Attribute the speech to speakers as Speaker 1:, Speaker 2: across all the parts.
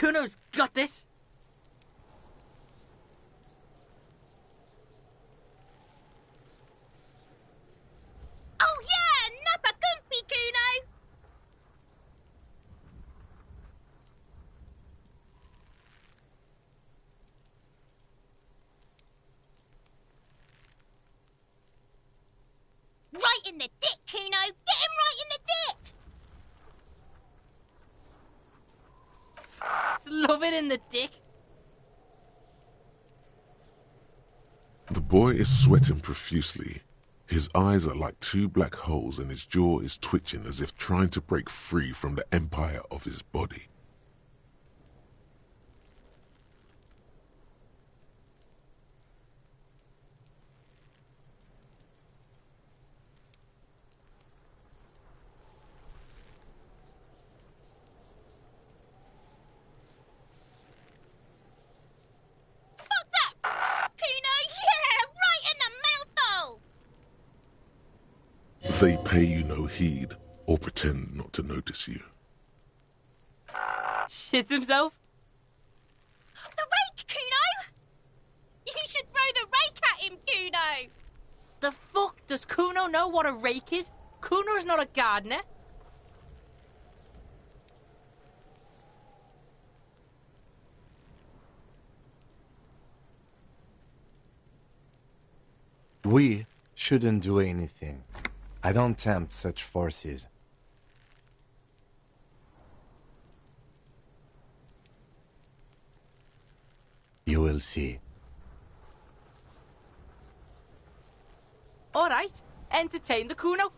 Speaker 1: Kuno's got this.
Speaker 2: Oh yeah, nappa gumpy, Kuno. Right in the dick, Kuno. Get him right in the dick.
Speaker 1: Love it in the dick.
Speaker 3: The boy is sweating profusely. His eyes are like two black holes and his jaw is twitching as if trying to break free from the empire of his body.
Speaker 2: Fuck that, Kuno. Yeah, right in the mouthhole.
Speaker 3: They pay you no heed or pretend not to notice you.
Speaker 1: Shits himself.
Speaker 2: The rake, Kuno. You should throw the rake at him, Kuno.
Speaker 1: The fuck? Does Kuno know what a rake is? Kuno's not a gardener.
Speaker 4: We shouldn't do anything. I don't tempt such forces. You will see.
Speaker 1: All right, entertain the Kuno.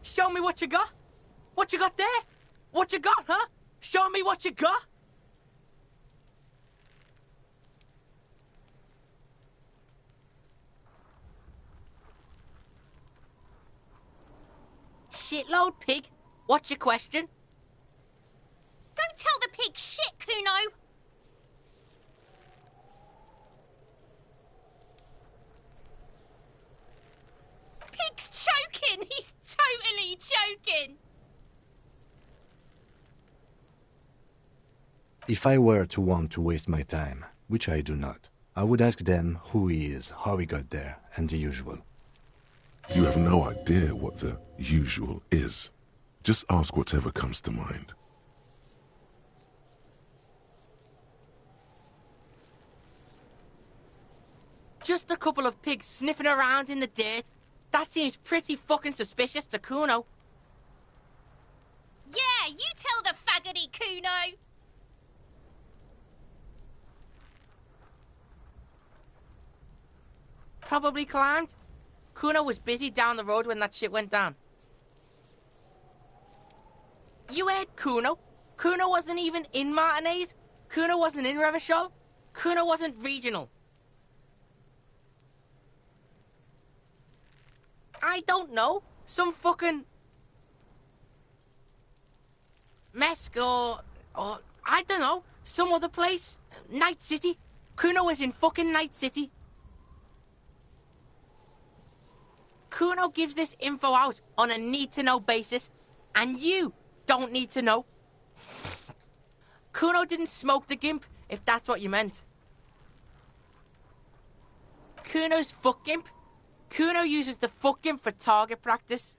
Speaker 1: Show me what you got. What you got there? What you got, huh? Show me what you got. Shitload pig. What's your question?
Speaker 2: Don't tell the pig shit, Kuno. Pig's choking. He's totally choking.
Speaker 4: If I were to want to waste my time, which I do not, I would ask them who he is, how he got there, and the usual.
Speaker 3: You have no idea what the usual is. Just ask whatever comes to mind.
Speaker 1: Just a couple of pigs sniffing around in the dirt. That seems pretty fucking suspicious to Kuno.
Speaker 2: Yeah, you tell the faggoty, Kuno.
Speaker 1: Probably climbed. Kuno was busy down the road when that shit went down. You heard Kuno? Kuno wasn't even in Martinez. Kuno wasn't in Revachol. Kuno wasn't regional. I don't know. Some fucking... Mesk or I don't know. Some other place. Night City. Kuno was in fucking Night City. Kuno gives this info out on a need-to-know basis, and you don't need to know. Kuno didn't smoke the gimp, if that's what you meant. Kuno's fuck gimp. Kuno uses the fuck gimp for target practice.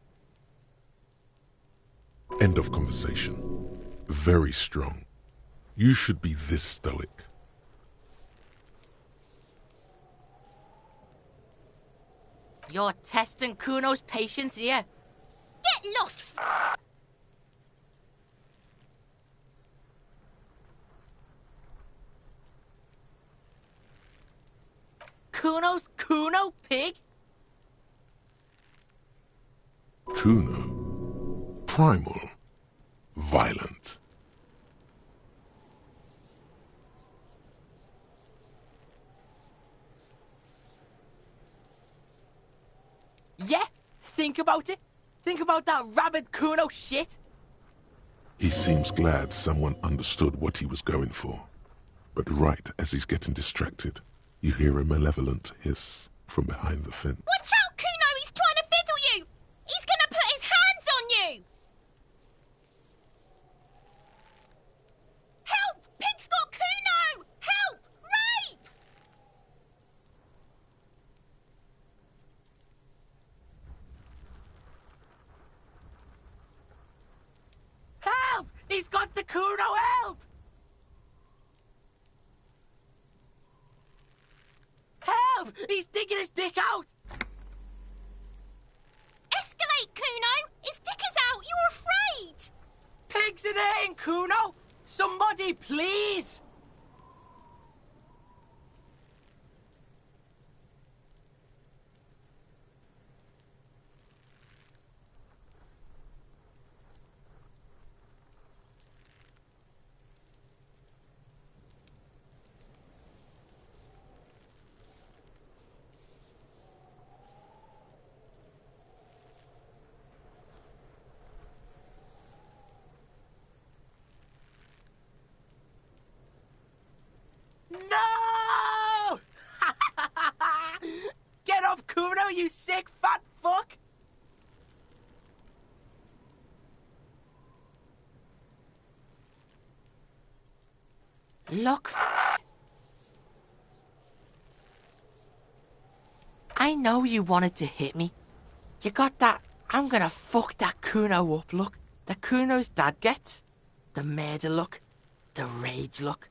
Speaker 3: End of conversation. Very strong. You should be this stoic.
Speaker 1: You're testing Kuno's patience here.
Speaker 2: Get lost,
Speaker 1: Kuno's Kuno, pig?
Speaker 3: Kuno. Primal. Violent.
Speaker 1: Yeah, think about it. Think about that rabid Kuno shit.
Speaker 3: He seems glad someone understood what he was going for. But right as he's getting distracted, you hear a malevolent hiss from behind the fence.
Speaker 2: Watch out, Kuno! He's trying to fiddle you! He's gonna put his hands on you! Help! Pig's got
Speaker 1: He's got the Kuno! Help! Help! He's digging his dick out!
Speaker 2: Escalate, Kuno! His dick is out! You're afraid!
Speaker 1: Pigs in air, Kuno! Somebody, please! No! Get up, Kuno, you sick fat fuck! Look, I know you wanted to hit me. You got that, I'm gonna fuck that Kuno up look that Kuno's dad gets. The murder look, the rage look.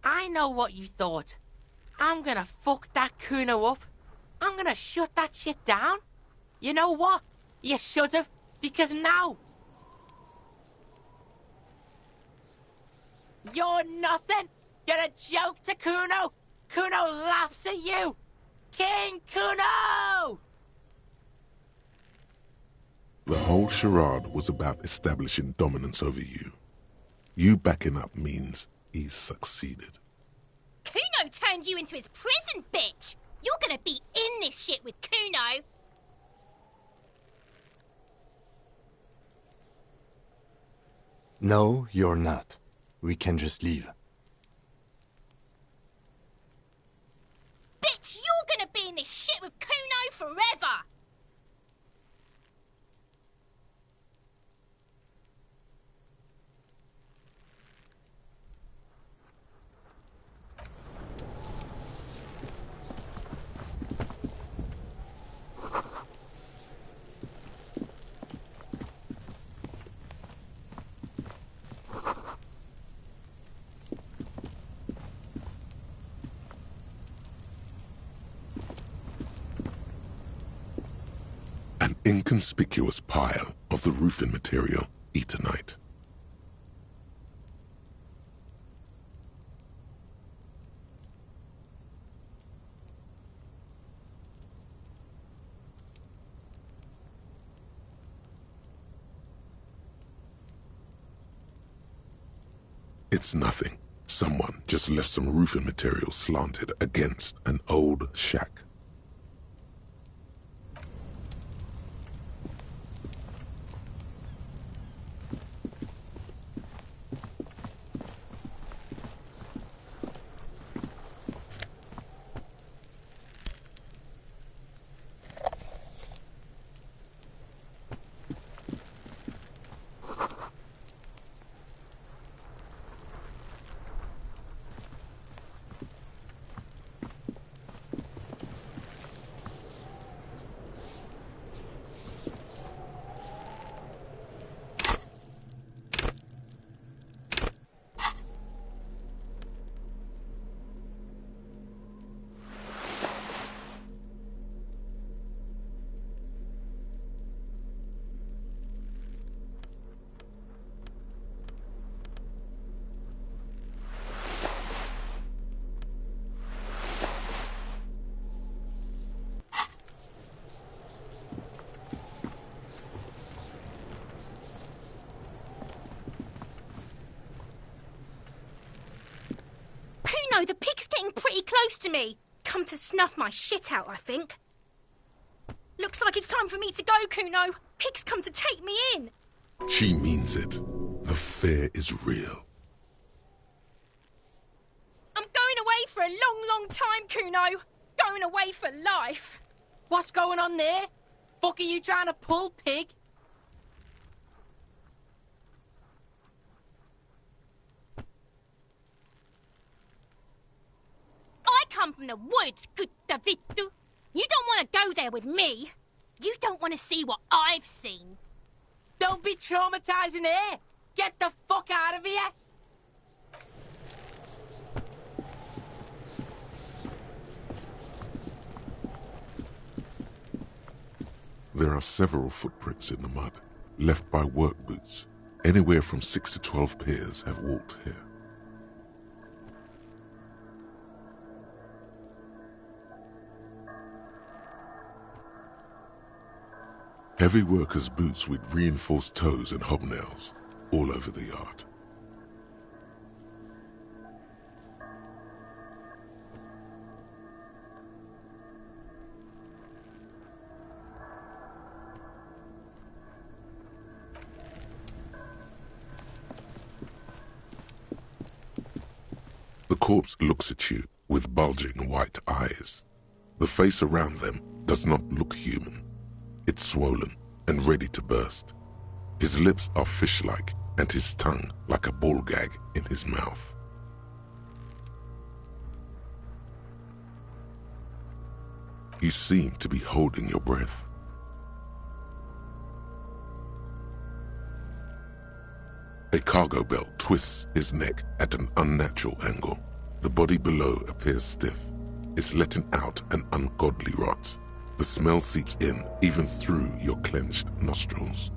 Speaker 1: I know what you thought. I'm gonna fuck that Kuno up. I'm gonna shut that shit down. You know what? You should've, because now... You're nothing. You're a joke to Kuno. Kuno laughs at you. King Kuno!
Speaker 3: The whole charade was about establishing dominance over you. You backing up means he's succeeded.
Speaker 2: Kuno turned you into his prison, bitch! You're gonna be in this shit with Kuno!
Speaker 4: No, you're not. We can just leave.
Speaker 2: Bitch, you're gonna be in this shit with Kuno forever!
Speaker 3: An inconspicuous pile of the roofing material, Eternite. It's nothing. Someone just left some roofing material slanted against an old shack.
Speaker 2: Kuno, the pig's getting pretty close to me. Come to snuff my shit out, I think. Looks like it's time for me to go, Kuno. Pig's come to take me in.
Speaker 3: She means it. The fear is real.
Speaker 2: I'm going away for a long, long time, Kuno. Going away for life.
Speaker 1: What's going on there? Fuck are you trying to pull, pig?
Speaker 2: I come from the woods, good Davidu. You don't want to go there with me. You don't want to see what I've seen.
Speaker 1: Don't be traumatizing here. Get the fuck out of here.
Speaker 3: There are several footprints in the mud, left by work boots. Anywhere from 6 to 12 pairs have walked here. Heavy workers' boots with reinforced toes and hobnails all over the yard. The corpse looks at you with bulging white eyes. The face around them does not look human. It's swollen and ready to burst. His lips are fish-like and his tongue like a ball gag in his mouth. You seem to be holding your breath. A cargo belt twists his neck at an unnatural angle. The body below appears stiff. It's letting out an ungodly rot. The smell seeps in, even through your clenched nostrils.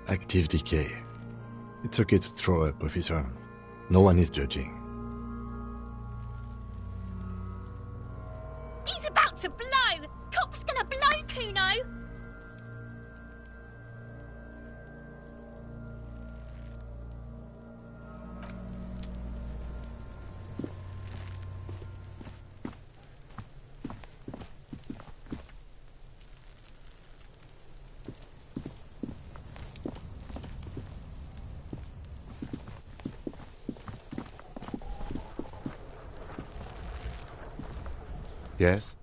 Speaker 4: Active decay. It's okay to throw up, officer. No one is judging.
Speaker 2: He's about to blow. Cop's gonna blow, Kuno.
Speaker 4: Yes?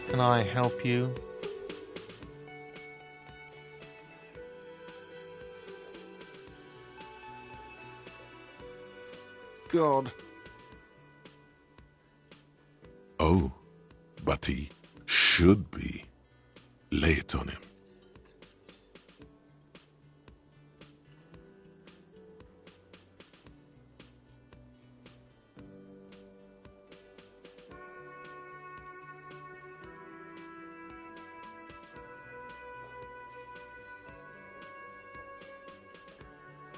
Speaker 5: Can I help you? God.
Speaker 3: Oh, but he should be. Lay it on him.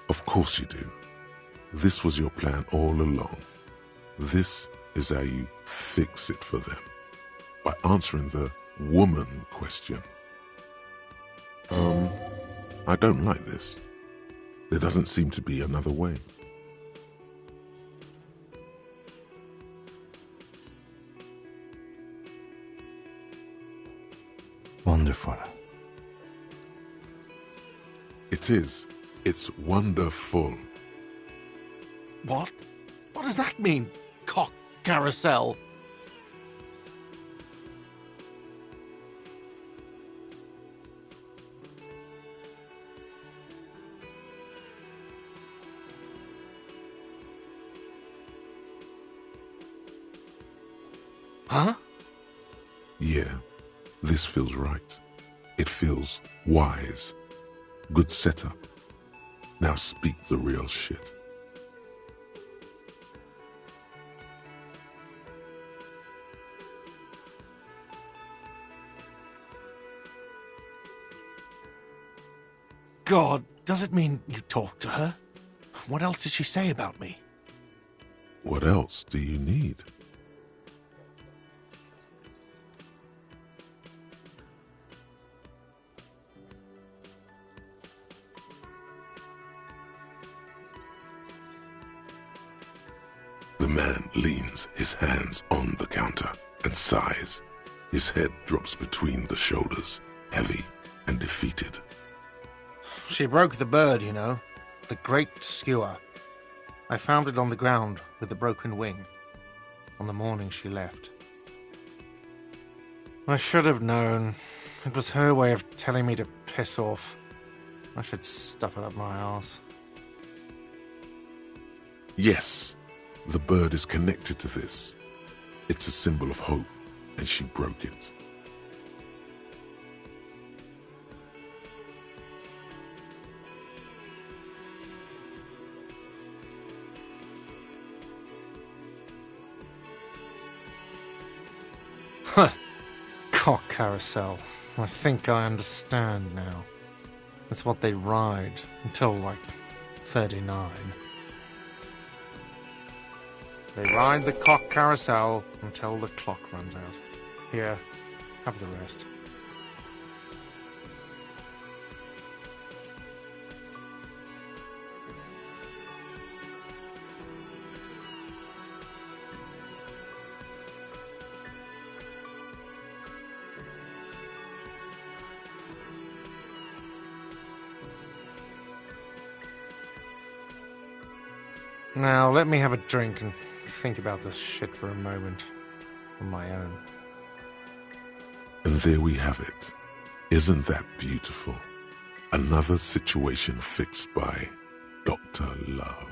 Speaker 3: Of course you do. This was your plan all along. This is how you fix it for them. By answering the woman question. I don't like this. There doesn't seem to be another way.
Speaker 4: Wonderful.
Speaker 3: It is. It's wonderful.
Speaker 5: What? What does that mean? Cock carousel. Huh?
Speaker 3: Yeah, this feels right. It feels wise. Good setup. Now speak the real shit.
Speaker 5: God, does it mean you talked to her? What else did she say about me?
Speaker 3: What else do you need? The man leans his hands on the counter and sighs. His head drops between the shoulders, heavy and defeated.
Speaker 5: She broke the bird, you know. The great skewer. I found it on the ground with the broken wing on the morning she left. I should have known. It was her way of telling me to piss off. I should stuff it up my arse.
Speaker 3: Yes, the bird is connected to this. It's a symbol of hope, and she broke it.
Speaker 5: Huh. Cock carousel. I think I understand now. That's what they ride until, like, 39. They ride the cock carousel until the clock runs out. Here, have the rest. Now, let me have a drink and think about this shit for a moment. On my own.
Speaker 3: And there we have it. Isn't that beautiful? Another situation fixed by Dr. Love.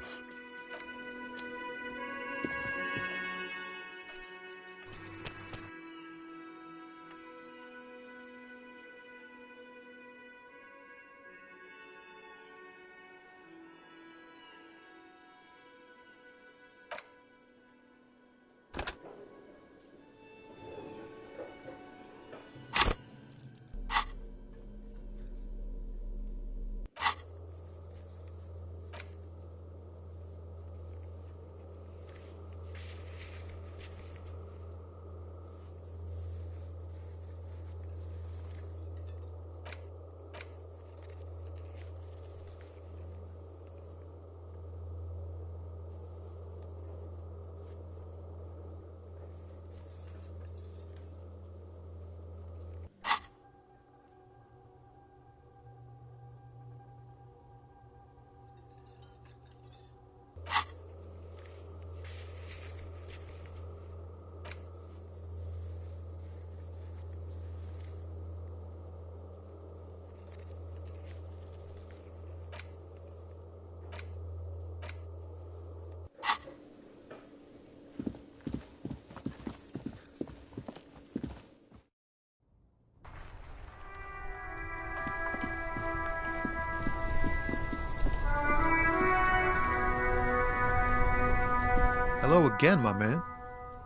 Speaker 6: Hello again, my man.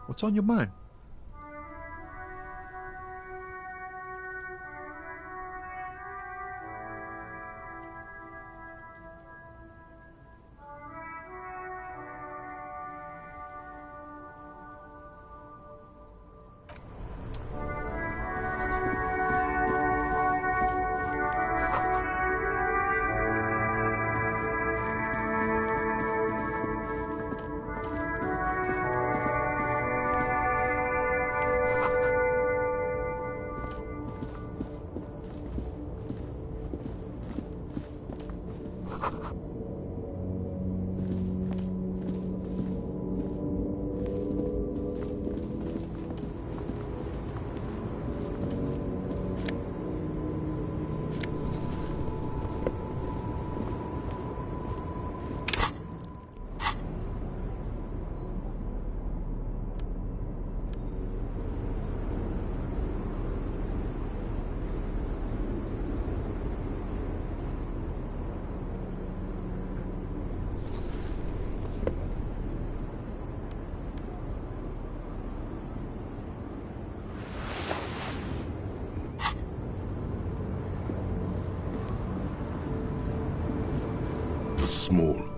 Speaker 6: What's on your mind?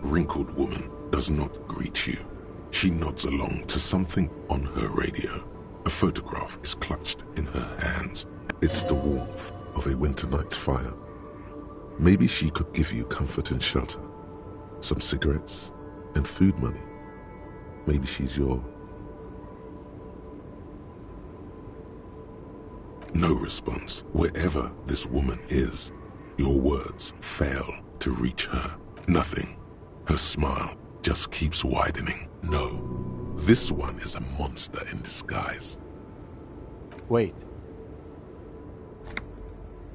Speaker 3: wrinkled woman does not greet you. She nods along to something on her radio. A photograph is clutched in her hands. It's the warmth of a winter night's fire. Maybe she could give you comfort and shelter, some cigarettes and food money. Maybe she's your... No response. Wherever this woman is, your words fail to reach her. Nothing. Her smile just keeps widening. No, this one is a monster in disguise.
Speaker 4: Wait.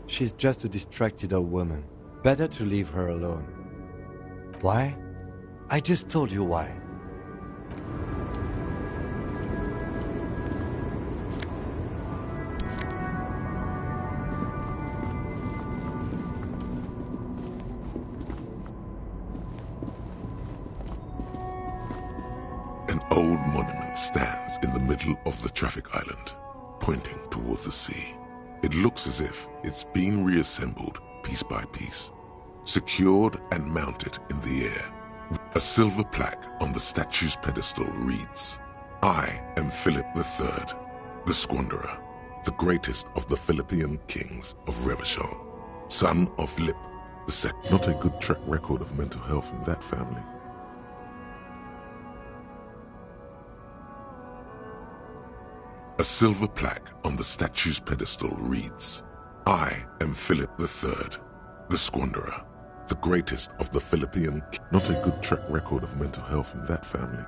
Speaker 4: She's just a distracted old woman. Better to leave her alone. Why? I just told you why.
Speaker 3: An old monument stands in the middle of the traffic island, pointing toward the sea. It looks as if it's been reassembled piece by piece, secured and mounted in the air. A silver plaque on the statue's pedestal reads, "I am Philip III, the Squanderer, the greatest of the Philippian kings of Revachol, son of Lip II." Not a good track record of mental health in that family. A silver plaque on the statue's pedestal reads, "I am Philip III, the Squanderer, the greatest of the Philippian... Not a good track record of mental health in that family.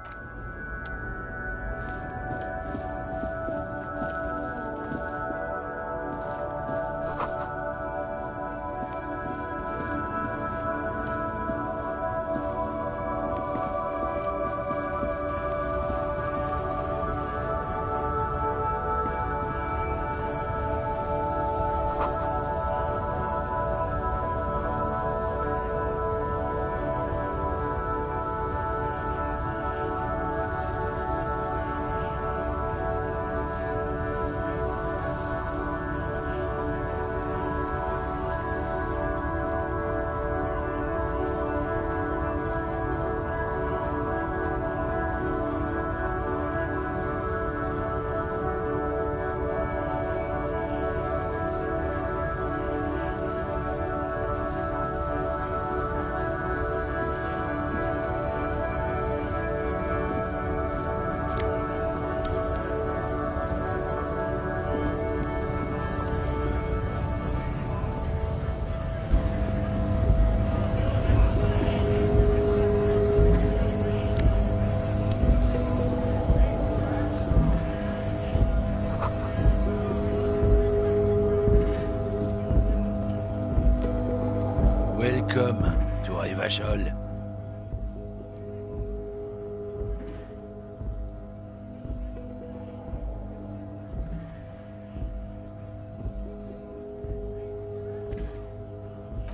Speaker 7: Welcome to Revachol.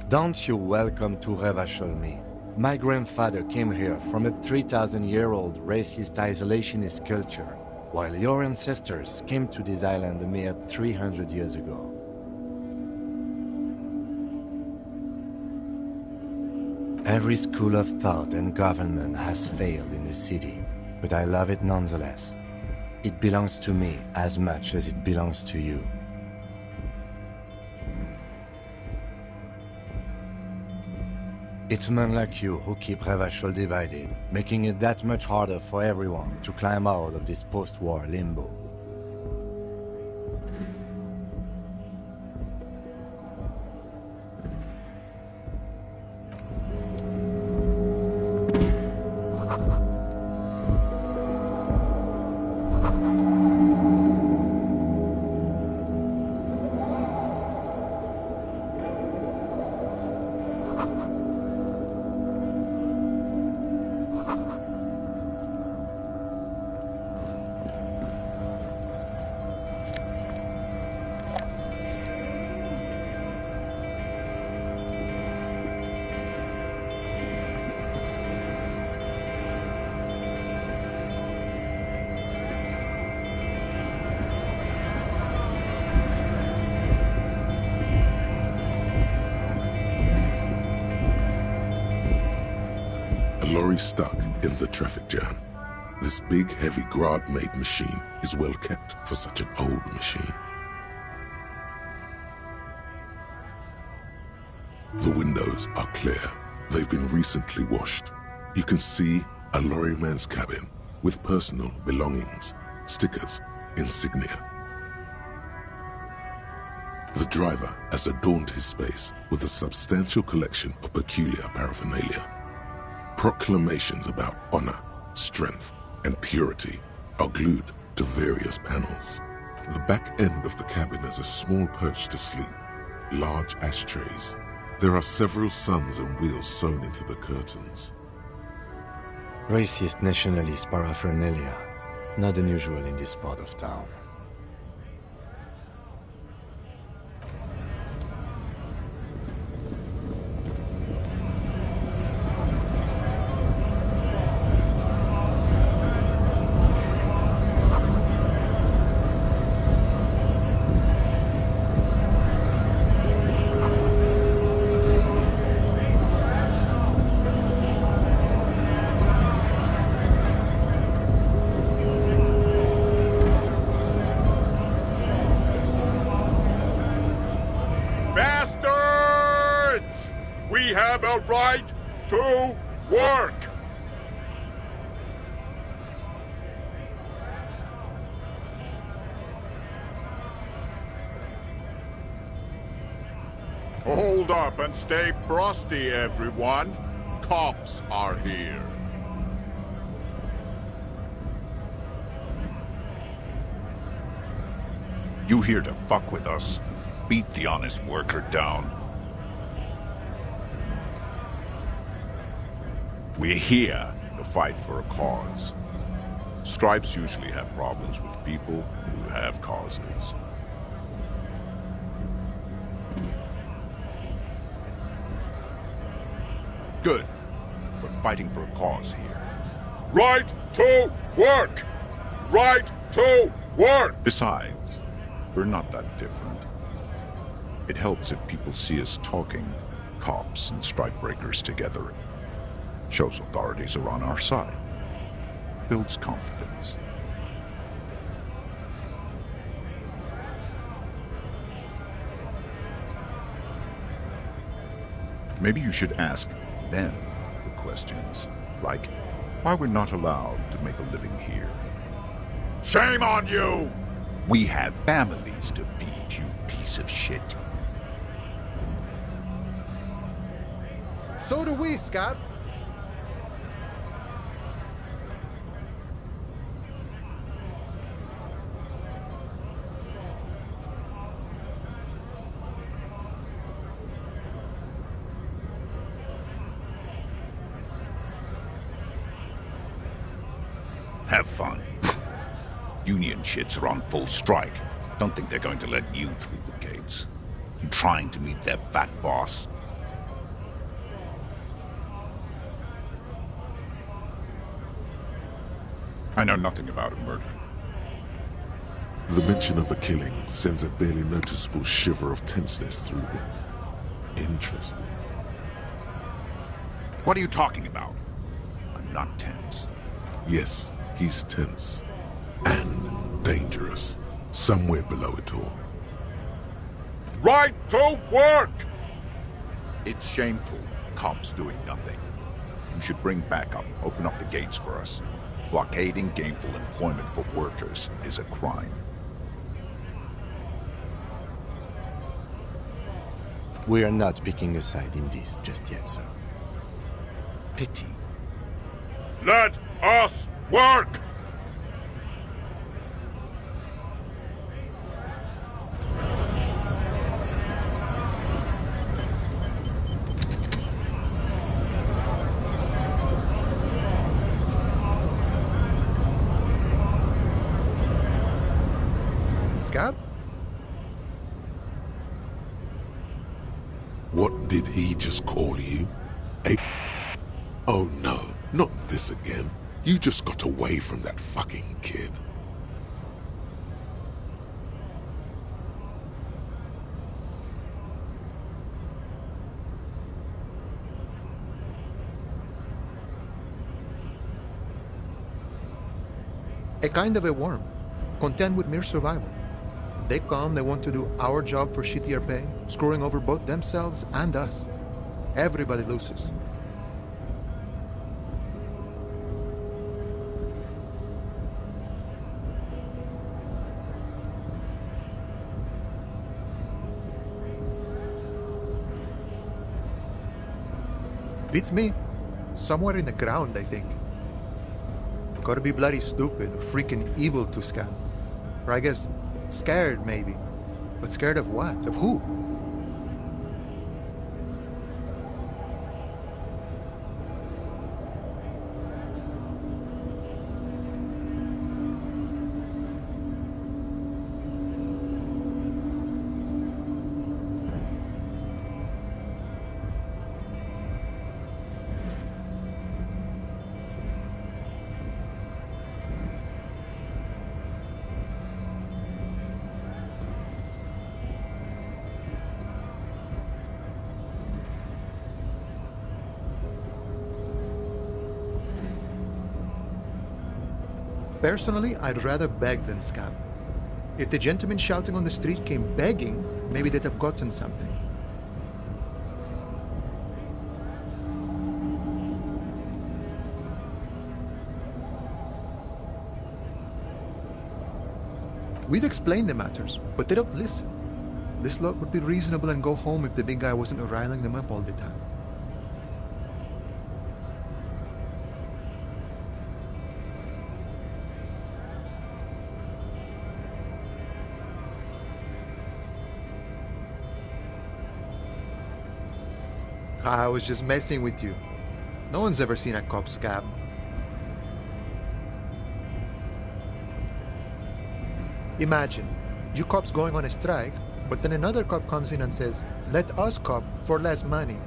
Speaker 4: Don't you welcome to Revachol me. My grandfather came here from a 3,000-year-old racist isolationist culture, while your ancestors came to this island a mere 300 years ago. Every school of thought and government has failed in the city, but I love it nonetheless. It belongs to me as much as it belongs to you. It's men like you who keep Revachol divided, making it that much harder for everyone to climb out of this post-war limbo.
Speaker 3: lorry stuck in the traffic jam. This big, heavy Grad-made machine is well kept for such an old machine. The windows are clear. They've been recently washed. You can see a lorryman's cabin with personal belongings, stickers, insignia. The driver has adorned his space with a substantial collection of peculiar paraphernalia. Proclamations about honor, strength, and purity are glued to various panels. The back end of the cabin has a small perch to sleep, large ashtrays. There are several suns and wheels sewn into the curtains.
Speaker 4: Racist nationalist paraphernalia, not unusual in this part of town.
Speaker 8: Right to work! Hold up and stay frosty, everyone. Cops are here.
Speaker 9: You here to fuck with us? Beat the honest worker down.
Speaker 8: We're here to fight for a cause. Stripes usually have problems with people who have causes. Good. We're fighting for a cause here. Right to work! Right to work!
Speaker 9: Besides, we're not that different. It helps if people see us talking, cops and strike breakers together. Shows authorities are on our side. Builds confidence. Maybe you should ask them the questions, like why we're not allowed to make a living here.
Speaker 8: Shame on you!
Speaker 9: We have families to feed, you piece of shit.
Speaker 10: So do we, Scott.
Speaker 9: Have fun. Union shits are on full strike. Don't think they're going to let you through the gates. You trying to meet their fat boss? I know nothing about a murder.
Speaker 3: The mention of a killing sends a barely noticeable shiver of tenseness through him. Interesting.
Speaker 9: What are you talking about? I'm not tense.
Speaker 3: Yes, he's tense. And dangerous. Somewhere below it all.
Speaker 8: Right to work!
Speaker 9: It's shameful. Cops doing nothing. You should bring backup. Open up the gates for us. Blockading gainful employment for workers is a crime.
Speaker 4: We are not picking a side in this just yet, sir.
Speaker 9: Pity.
Speaker 8: Let us work!
Speaker 10: Scott?
Speaker 3: What did he just call you? Oh no, not this again. You just got away from that fucking kid.
Speaker 6: A kind of a worm, content with mere survival. They come, they want to do our job for shittier pay, screwing over both themselves and us. Everybody loses. Beats me. Somewhere in the ground, I think. Gotta be bloody stupid, or freaking evil to scam. Or I guess, scared maybe. But scared of what? Of who? Personally, I'd rather beg than scam. If the gentleman shouting on the street came begging, maybe they'd have gotten something. We've explained the matters, but they don't listen. This lot would be reasonable and go home if the big guy wasn't riling them up all the time. I was just messing with you. No one's ever seen a cop scab. Imagine, you cops going on a strike, but then another cop comes in and says, "Let us cop for less money."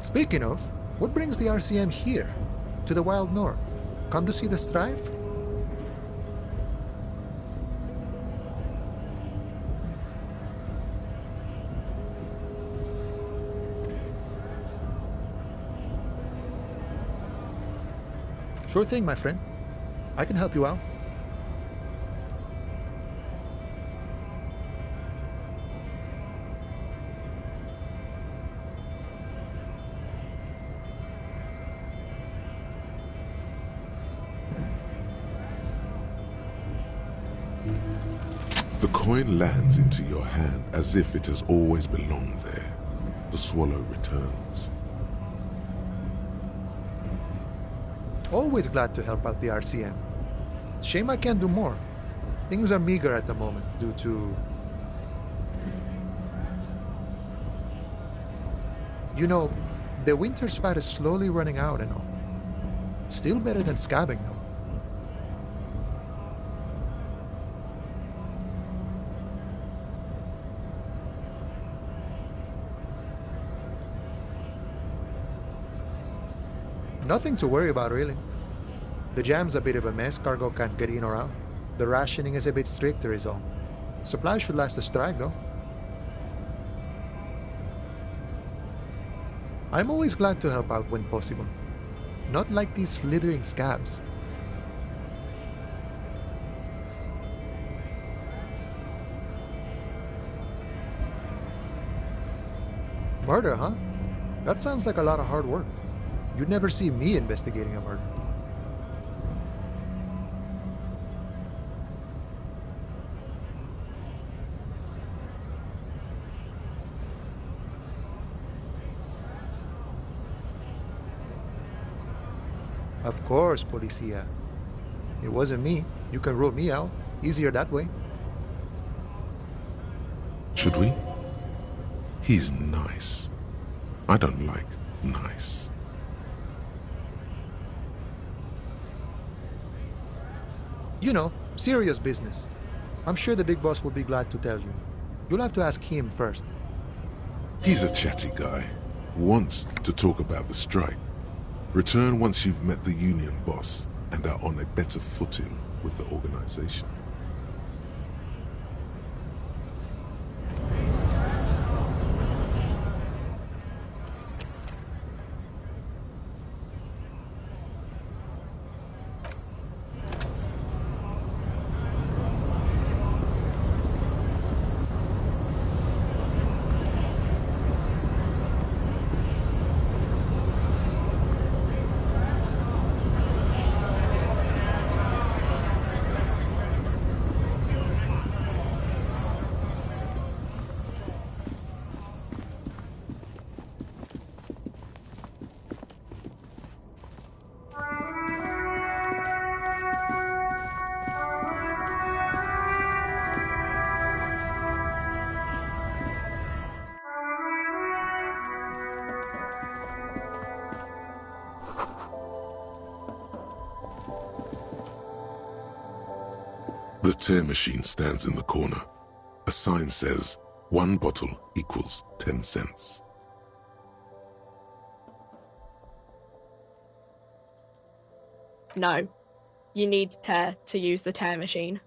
Speaker 6: Speaking of, what brings the RCM here, to the Wild North? Come to see the strife? Sure thing, my friend. I can help you out.
Speaker 3: The coin lands into your hand as if it has always belonged there. The swallow returns.
Speaker 6: Always glad to help out the RCM. Shame I can't do more. Things are meager at the moment due to... You know, the winter's fat is slowly running out and all. Still better than scabbing though. Nothing to worry about, really. The jam's a bit of a mess, cargo can't get in or out. The rationing is a bit stricter is all. Supplies should last the strike, though. I'm always glad to help out when possible. Not like these slithering scabs. Murder, huh? That sounds like a lot of hard work. You'd never see me investigating a murder. Of course, Policia. It wasn't me. You can rule me out. Easier that way.
Speaker 3: Should we? He's nice. I don't like nice.
Speaker 6: You know, serious business. I'm sure the big boss will be glad to tell you. You'll have to ask him first.
Speaker 3: He's a chatty guy. Wants to talk about the strike. Return once you've met the union boss and are on a better footing with the organization. The tear machine stands in the corner. A sign says, 1 bottle equals 10 cents.
Speaker 10: No. You need tear to use the tear machine.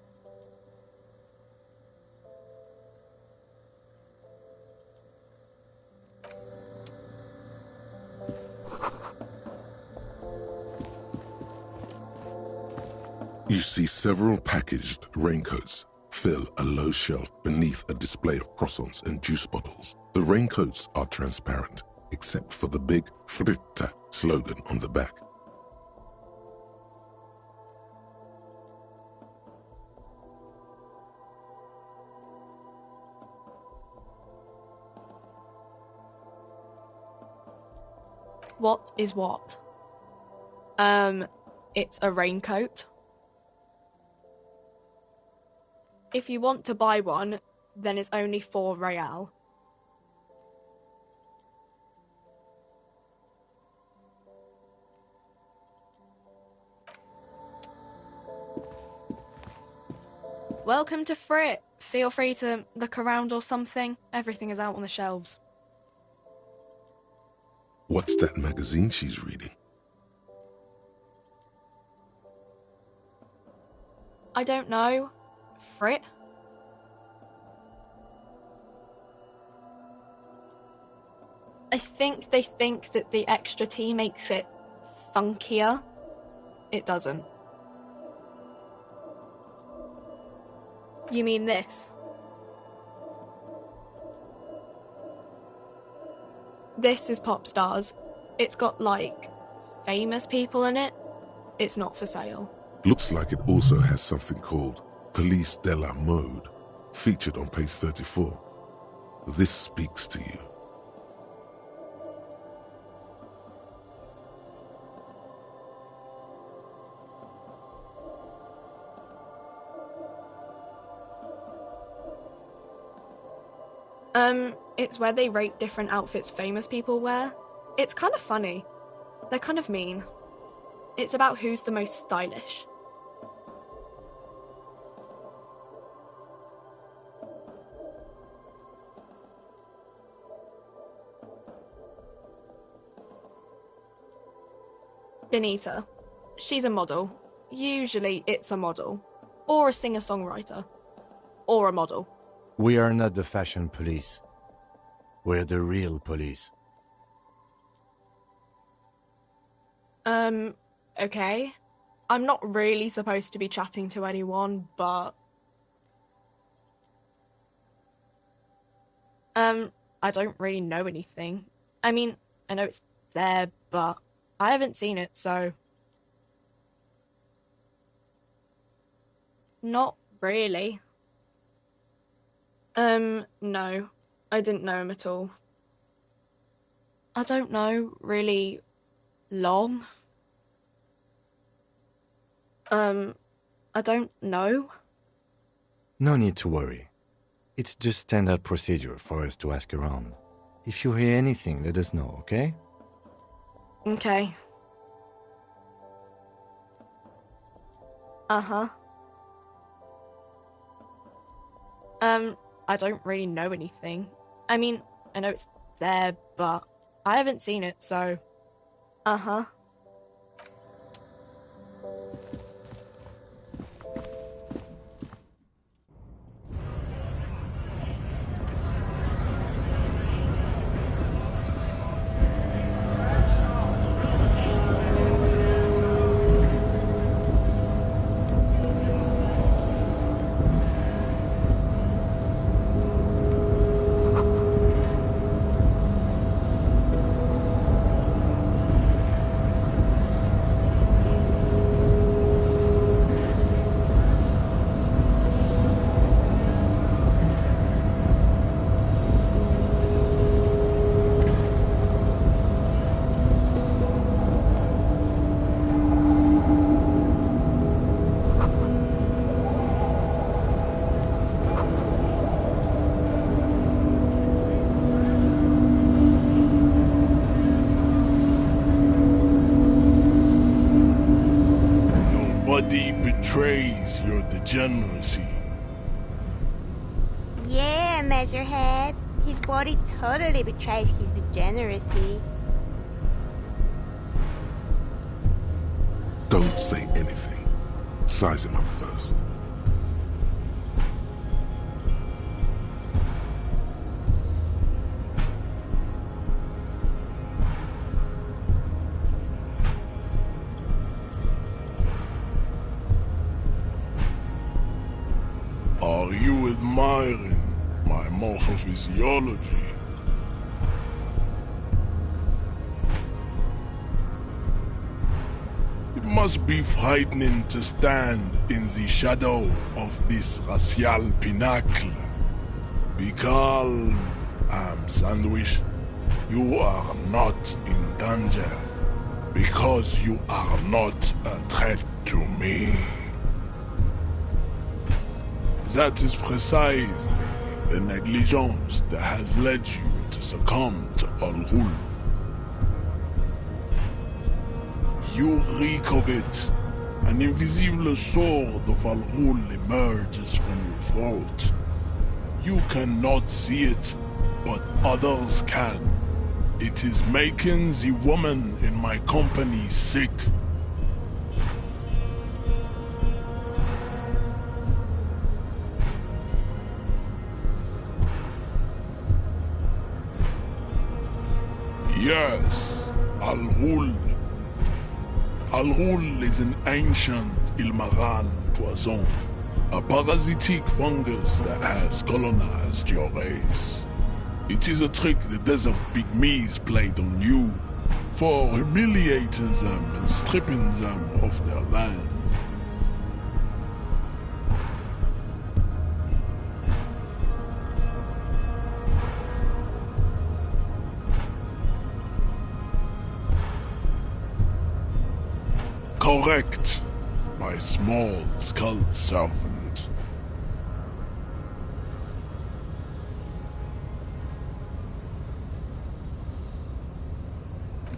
Speaker 3: You see several packaged raincoats fill a low shelf beneath a display of croissants and juice bottles. The raincoats are transparent, except for the big Fritta slogan on the back.
Speaker 10: What is what? It's a raincoat. If you want to buy one, then it's only 4 real. Welcome to Frit. Feel free to look around or something. Everything is out on the shelves.
Speaker 3: What's that magazine she's reading?
Speaker 10: I don't know. Frit? I think they think that the extra tea makes it funkier. It doesn't. You mean this? This is Pop Stars. It's got, like, famous people in it. It's not for sale.
Speaker 3: Looks like it also has something called Police de la Mode, featured on page 34. This speaks to you.
Speaker 10: It's where they rate different outfits famous people wear. It's kind of funny. They're kind of mean. It's about who's the most stylish. Benita. She's a model. Usually it's a model. Or a singer-songwriter. Or a model.
Speaker 4: We are not the fashion police. We're the real police.
Speaker 10: Okay. I'm not really supposed to be chatting to anyone, but... I don't really know anything. I mean, I know it's there, but I haven't seen it, so... Not really. No. I didn't know him at all. I don't know, really long. I don't know.
Speaker 4: No need to worry. It's just standard procedure for us to ask around. If you hear anything, let us know, okay?
Speaker 10: Okay. Uh-huh. I don't really know anything. I mean, I know it's there, but I haven't seen it, so... Uh-huh.
Speaker 7: body betrays your degeneracy.
Speaker 11: Yeah, Measurehead. His body totally betrays his degeneracy.
Speaker 3: Don't say anything. Size him up first.
Speaker 7: Are you admiring my morphophysiology? It must be frightening to stand in the shadow of this racial pinnacle. Be calm, Sandwich. You are not in danger, because you are not a threat to me. That is precisely the negligence that has led you to succumb to Al-Ghul. You reek of it. An invisible sword of Al-Ghul emerges from your throat. You cannot see it, but others can. It is making the woman in my company sick. Yes, Al-Ghul. Al-Ghul is an ancient Ilmaran poison, a parasitic fungus that has colonized your race. It is a trick the desert pygmies played on you, for humiliating them and stripping them of their land. Correct, my small skull servant.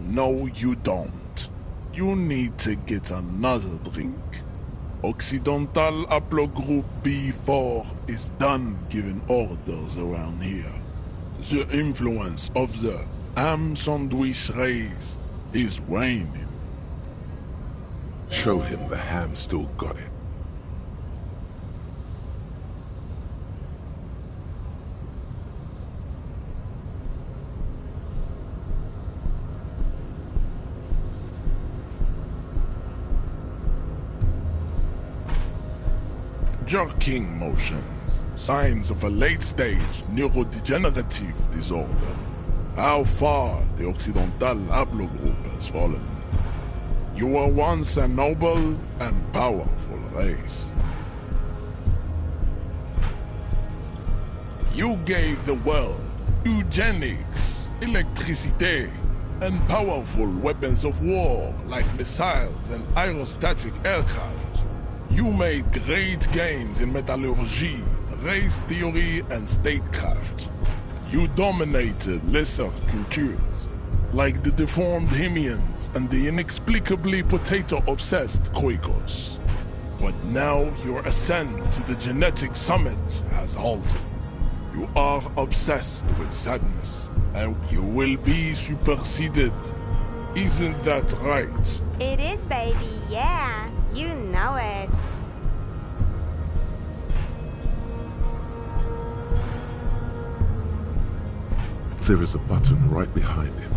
Speaker 7: No, you don't. You need to get another drink. Occidental Haplogroup B4 is done giving orders around here. The influence of the Sandwich race is waning.
Speaker 3: Show him the ham still got it.
Speaker 7: Jerking motions, signs of a late-stage neurodegenerative disorder. How far the Occidental Haplogroup has fallen. You were once a noble and powerful race. You gave the world eugenics, electricity, and powerful weapons of war like missiles and aerostatic aircraft. You made great gains in metallurgy, race theory, and statecraft. You dominated lesser cultures, like the deformed Hemians and the inexplicably potato-obsessed Kroikos. But now your ascent to the genetic summit has halted. You are obsessed with sadness, and you will be superseded. Isn't that right?
Speaker 11: It is, baby, yeah. You know it.
Speaker 3: There is a button right behind him,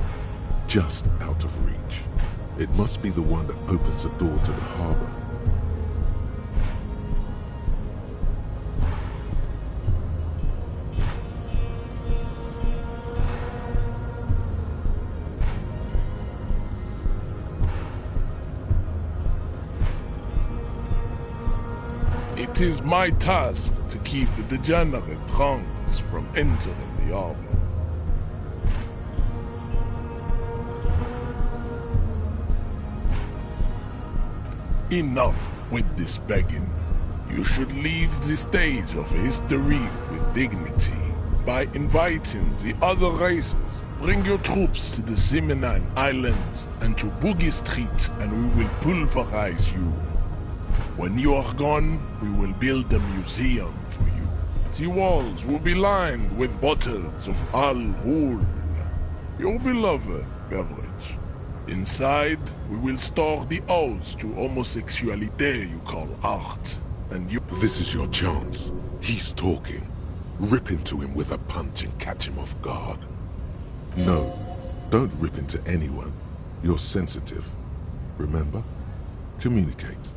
Speaker 3: just out of reach. It must be the one that opens the door to the harbor.
Speaker 7: It is my task to keep the degenerate drunks from entering the harbor. Enough with this begging. You should leave the stage of history with dignity by inviting the other races. Bring your troops to the Simonine Islands and to Boogie Street, and we will pulverize you. When you are gone, we will build a museum for you. The walls will be lined with bottles of Al Ghul, your beloved beverage. Inside, we will store the odes to homosexuality you call art, and you—
Speaker 3: This is your chance. He's talking. Rip into him with a punch and catch him off guard. No, don't rip into anyone. You're sensitive. Remember? Communicate.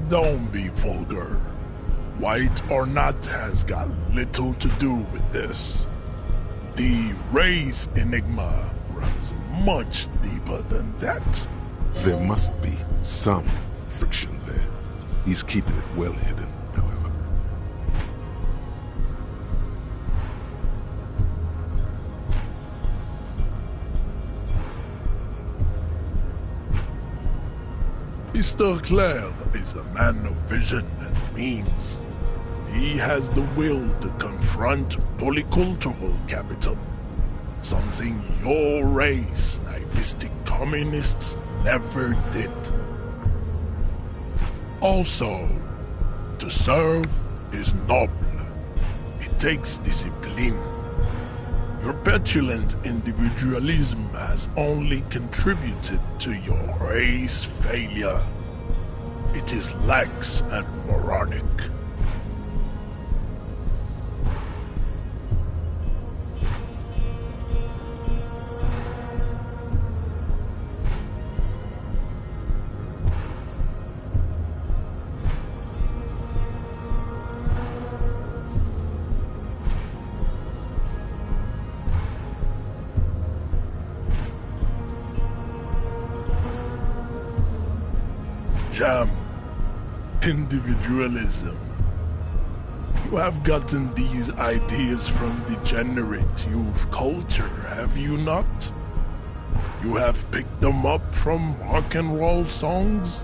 Speaker 7: Don't be vulgar. White or not has got little to do with this. The race enigma runs much deeper than that.
Speaker 3: There must be some friction there. He's keeping it well hidden, however.
Speaker 7: Mr. Clare is a man of vision and means. He has the will to confront polycultural capital, something your race, naivistic communists, never did. Also, to serve is noble. It takes discipline. Your petulant individualism has only contributed to your race failure. It is lax and moronic. Jam. Individualism. You have gotten these ideas from degenerate youth culture, have you not? You have picked them up from rock and roll songs?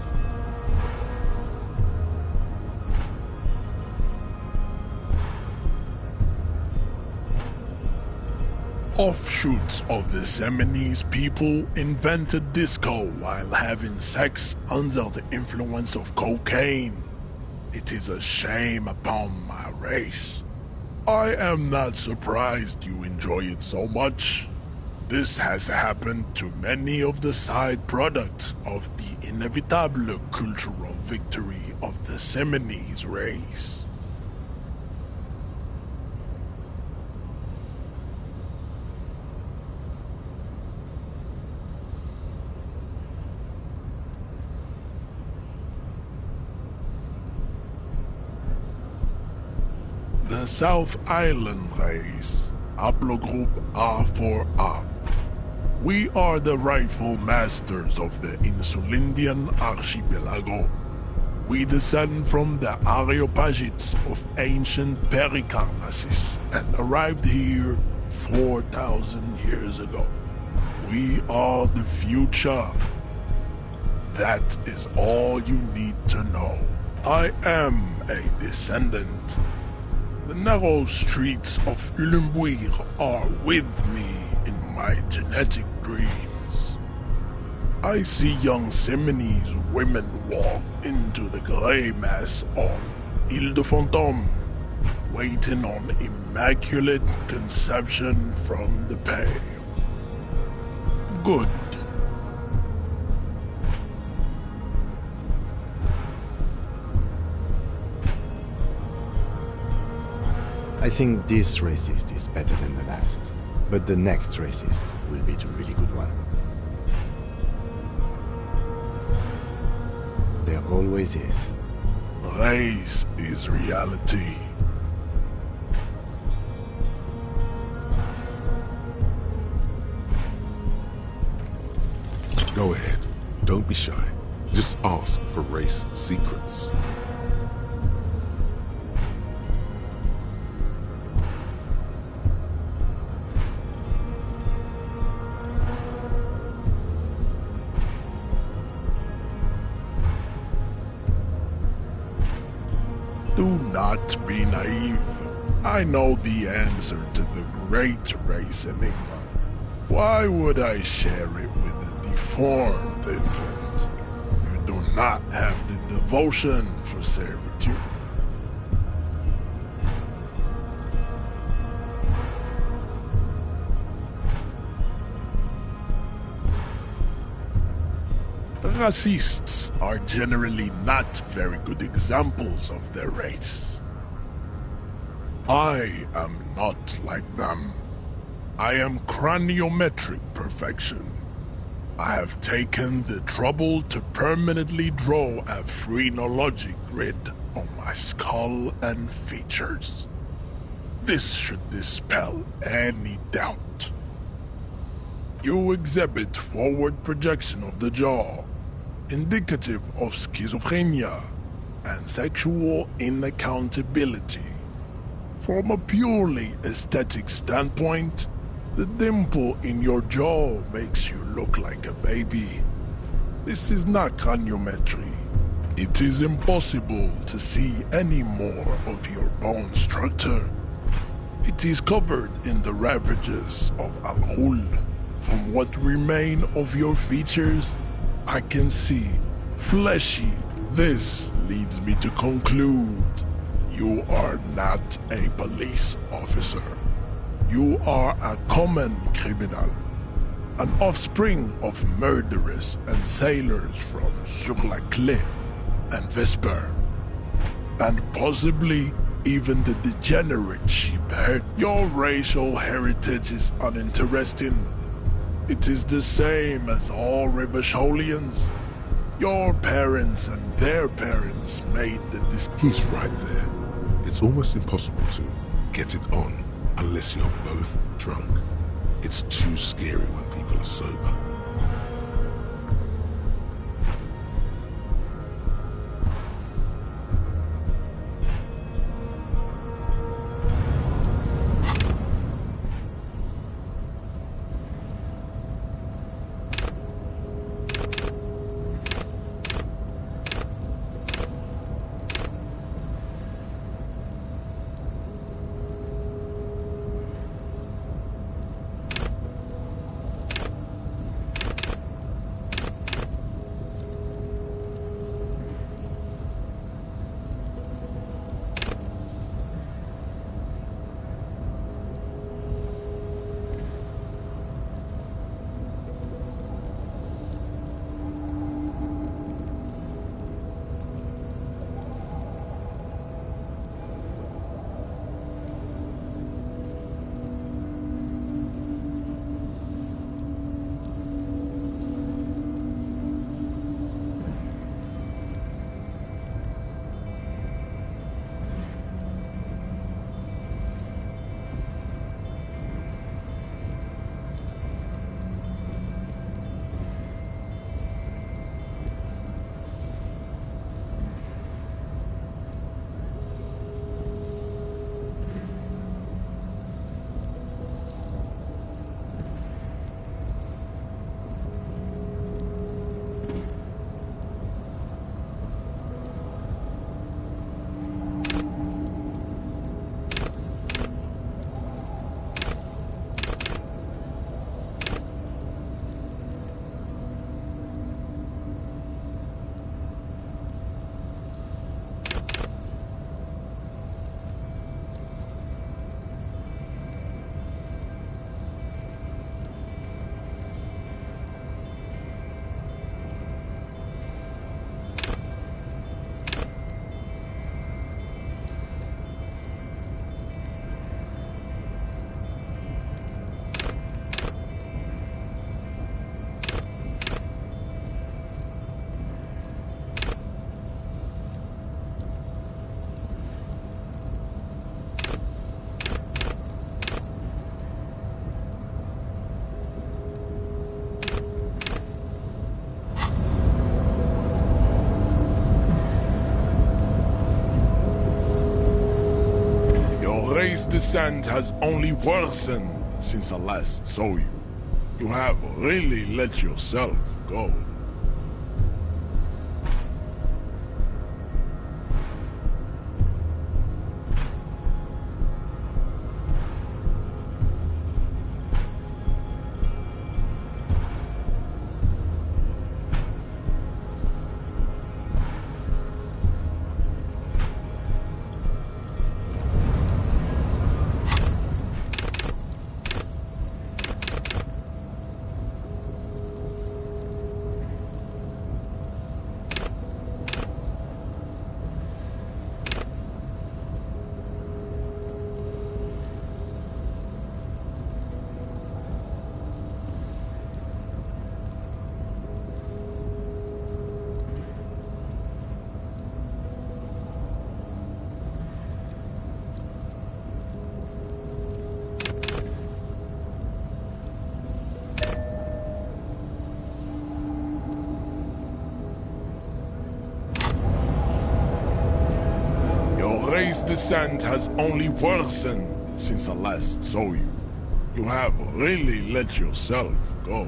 Speaker 7: Offshoots of the Seminoles people invented disco while having sex under the influence of cocaine. It is a shame upon my race. I am not surprised you enjoy it so much. This has happened to many of the side products of the inevitable cultural victory of the Seminoles race. The South Island race, haplogroup A4A. We are the rightful masters of the Insulindian archipelago. We descend from the Areopagites of ancient Pericarnassus and arrived here 4,000 years ago. We are the future. That is all you need to know. I am a descendant. The narrow streets of Ulimbuir are with me in my genetic dreams. I see young Seminoles women walk into the grey mass on Ile de Fantôme, waiting on immaculate conception from the pale. Good.
Speaker 4: I think this racist is better than the last, but the next racist will be the really good one. There always is.
Speaker 7: Race is reality.
Speaker 3: Go ahead. Don't be shy. Just ask for race secrets.
Speaker 7: Do not be naive. I know the answer to the great race enigma. Why would I share it with a deformed infant? You do not have the devotion for servitude. The racists are generally not very good examples of their race. I am not like them. I am craniometric perfection. I have taken the trouble to permanently draw a phrenologic grid on my skull and features. This should dispel any doubt. You exhibit forward projection of the jaw, indicative of schizophrenia and sexual inaccountability. From a purely aesthetic standpoint, the dimple in your jaw makes you look like a baby. This is not craniometry. It is impossible to see any more of your bone structure. It is covered in the ravages of Al-Ghul. From what remain of your features, I can see fleshy. This leads me to conclude you are not a police officer. You are a common criminal, an offspring of murderers and sailors from Sur-la-Clé and Vesper, and possibly even the degenerate sheephead. Your racial heritage is uninteresting. It is the same as all Revacholians. Your parents and their parents made the decision.
Speaker 3: He's right there. It's almost impossible to get it on unless you're both drunk. It's too scary when people are sober.
Speaker 7: race's descent has only worsened since I last saw you. You have really let yourself go. Race's descent has only worsened since I last saw you. You have really let yourself go.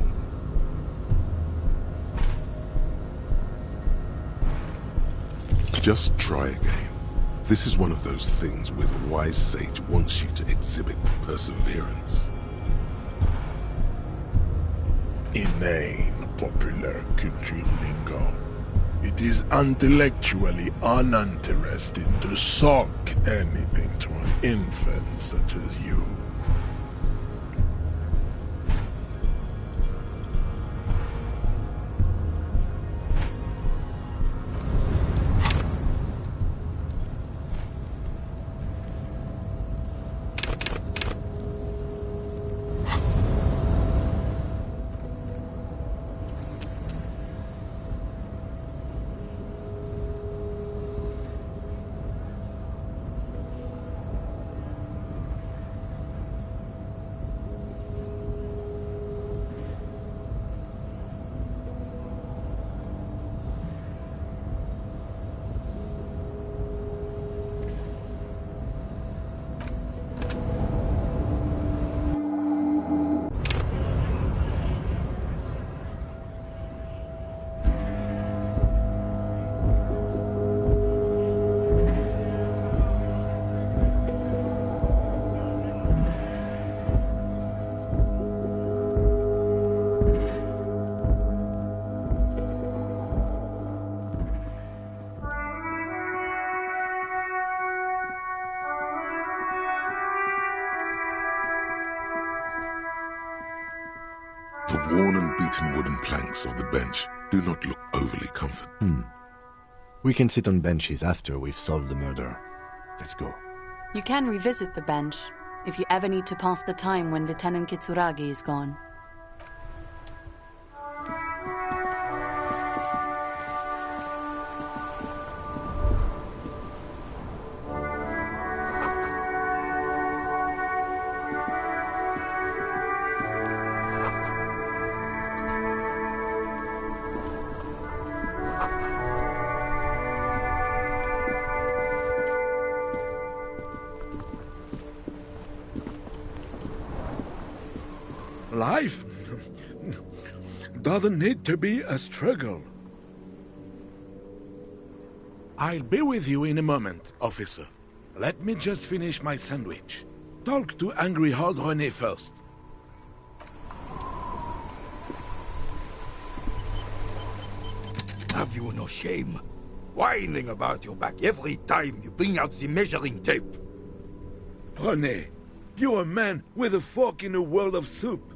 Speaker 3: Just try again. This is one of those things where the wise sage wants you to exhibit perseverance.
Speaker 7: Inane popular culture lingo. It is intellectually uninteresting to sock anything to an infant such as you.
Speaker 3: The worn and beaten wooden planks of the bench do not look overly comfortable.
Speaker 4: We can sit on benches after we've solved the murder. Let's go.
Speaker 12: You can revisit the bench if you ever need to pass the time when Lieutenant Kitsuragi is gone.
Speaker 13: Life doesn't need to be a struggle. I'll be with you in a moment, officer. Let me just finish my sandwich. Talk to angry old René first.
Speaker 14: Have you no shame? Whining about your back every time you bring out the measuring tape.
Speaker 13: René, you're a man with a fork in a world of soup.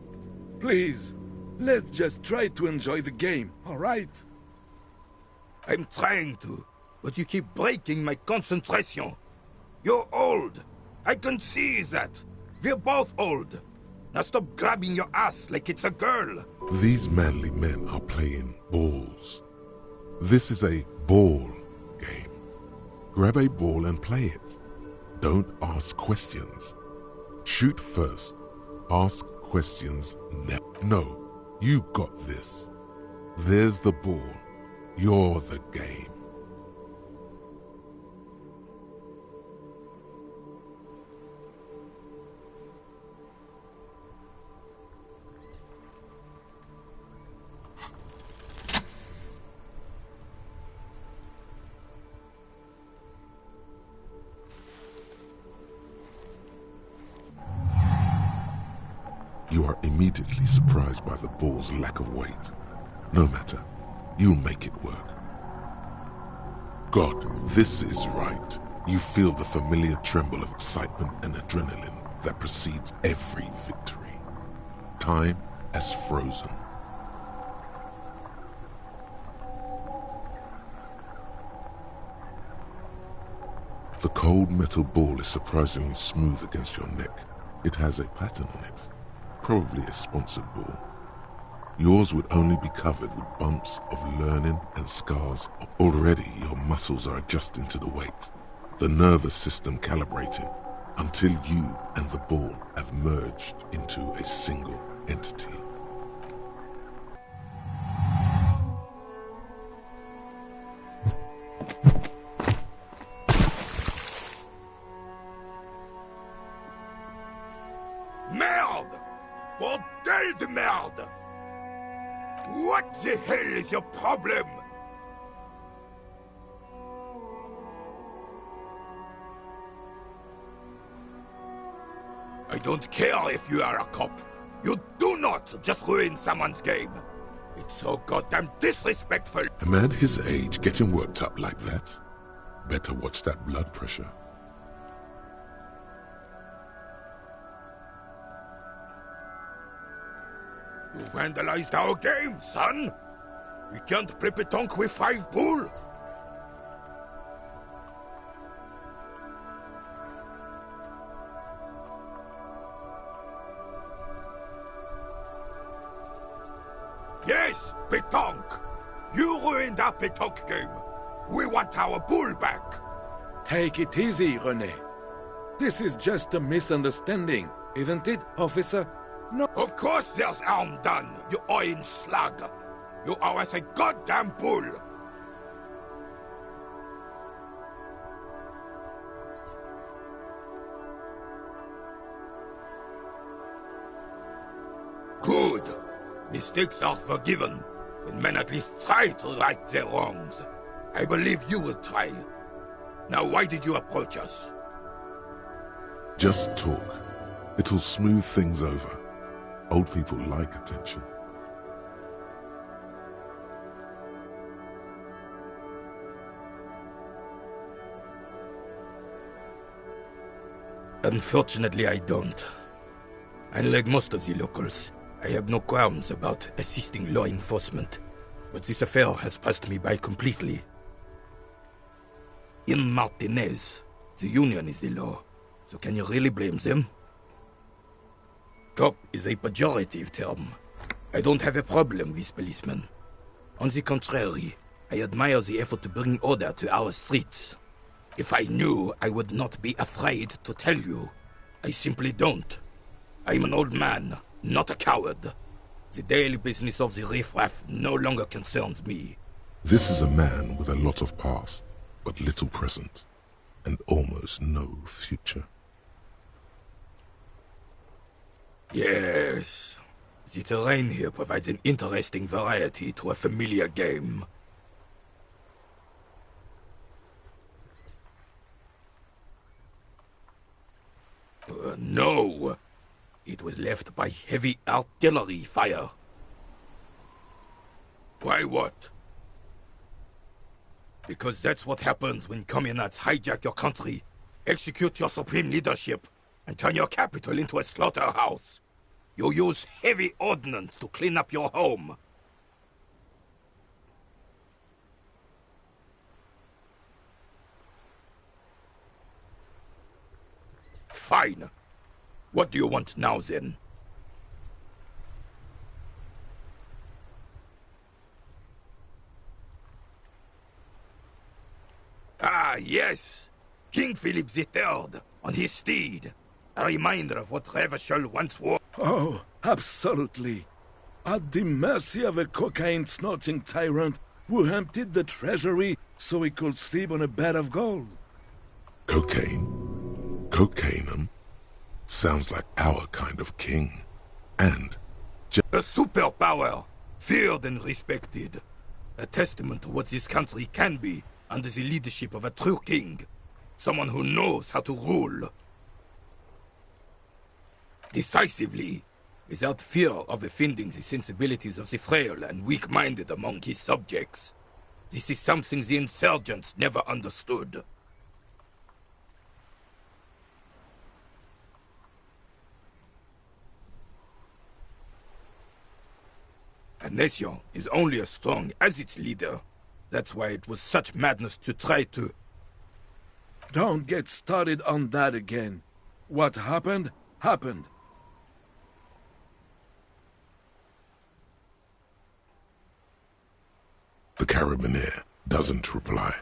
Speaker 13: Please, let's just try to enjoy the game, all right?
Speaker 14: I'm trying to, but you keep breaking my concentration. You're old. I can see that. We're both old. Now stop grabbing your ass like it's a girl.
Speaker 3: These manly men are playing balls. This is a ball game. Grab a ball and play it. Don't ask questions. Shoot first. Ask questions never. No, you got this. There's the ball. You're the game. You are immediately surprised by the ball's lack of weight. No matter, you'll make it work. God, this is right. You feel the familiar tremble of excitement and adrenaline that precedes every victory. Time has frozen. The cold metal ball is surprisingly smooth against your neck. It has a pattern on it, probably a sponsored ball. Yours would only be covered with bumps of learning and scars. Already your muscles are adjusting to the weight, the nervous system calibrating, until you and the ball have merged into a single entity.
Speaker 14: Merde! Bordel de merde! What the hell is your problem? I don't care if you are a cop. You do not just ruin someone's game. It's so goddamn disrespectful.
Speaker 3: A man his age getting worked up like that? Better watch that blood pressure.
Speaker 14: You vandalized our game, son! We can't play pétanque with 5 bull! Yes, pétanque! You ruined our pétanque game! We want our bull back!
Speaker 13: Take it easy, René. This is just a misunderstanding, isn't it, officer? No.
Speaker 14: Of course there's harm done, you orange slug! You owe us a goddamn bull! Good! Mistakes are forgiven, when men at least try to right their wrongs. I believe you will try. Now why did you approach us?
Speaker 3: Just talk. It'll smooth things over. Old people like attention.
Speaker 14: Unfortunately, I don't. Unlike most of the locals, I have no qualms about assisting law enforcement, but this affair has passed me by completely. In Martinez, the union is the law, so can you really blame them? Cop is a pejorative term. I don't have a problem with policemen. On the contrary, I admire the effort to bring order to our streets. If I knew, I would not be afraid to tell you. I simply don't. I'm an old man, not a coward. The daily business of the riffraff no longer concerns me.
Speaker 3: This is a man with a lot of past, but little present, and almost no future.
Speaker 14: Yes. The terrain here provides an interesting variety to a familiar game. No. It was left by heavy artillery fire. Why what? Because that's what happens when communards hijack your country, execute your supreme leadership, and turn your capital into a slaughterhouse. You use heavy ordnance to clean up your home. Fine. What do you want now, then? Ah, yes! King Philip III, on his steed. A reminder of what Revachol once was.
Speaker 13: Oh, absolutely. At the mercy of a cocaine-snorting tyrant who emptied the treasury so he could sleep on a bed of gold.
Speaker 3: Cocaine? Cocainum? Sounds like our kind of king. And...
Speaker 14: a superpower, feared and respected. A testament to what this country can be under the leadership of a true king. Someone who knows how to rule. Decisively, without fear of offending the sensibilities of the frail and weak-minded among his subjects. This is something the insurgents never understood. A nation is only as strong as its leader. That's why it was such madness to try to...
Speaker 13: Don't get started on that again. What happened, happened.
Speaker 3: The carabiner doesn't reply,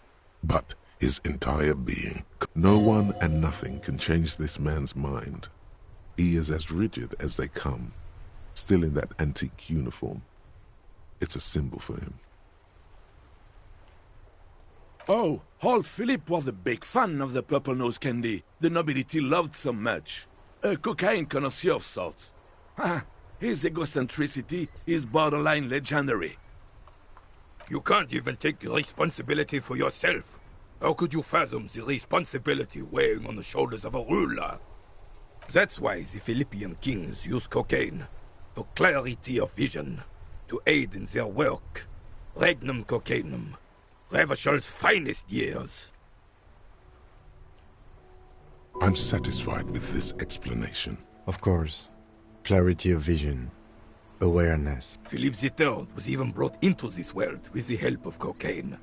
Speaker 3: but his entire being. No one and nothing can change this man's mind. He is as rigid as they come, still in that antique uniform. It's a symbol for him.
Speaker 13: Oh, old Philip was a big fan of the purple nose candy the nobility loved so much. A cocaine connoisseur of sorts. His egocentricity is borderline legendary.
Speaker 14: You can't even take responsibility for yourself. How could you fathom the responsibility weighing on the shoulders of a ruler? That's why the Philippian kings use cocaine, for clarity of vision, to aid in their work. Regnum cocainum, Revachol's finest years.
Speaker 3: I'm satisfied with this explanation.
Speaker 4: Of course. Clarity of vision. Awareness.
Speaker 14: Philip III was even brought into this world with the help of cocaine.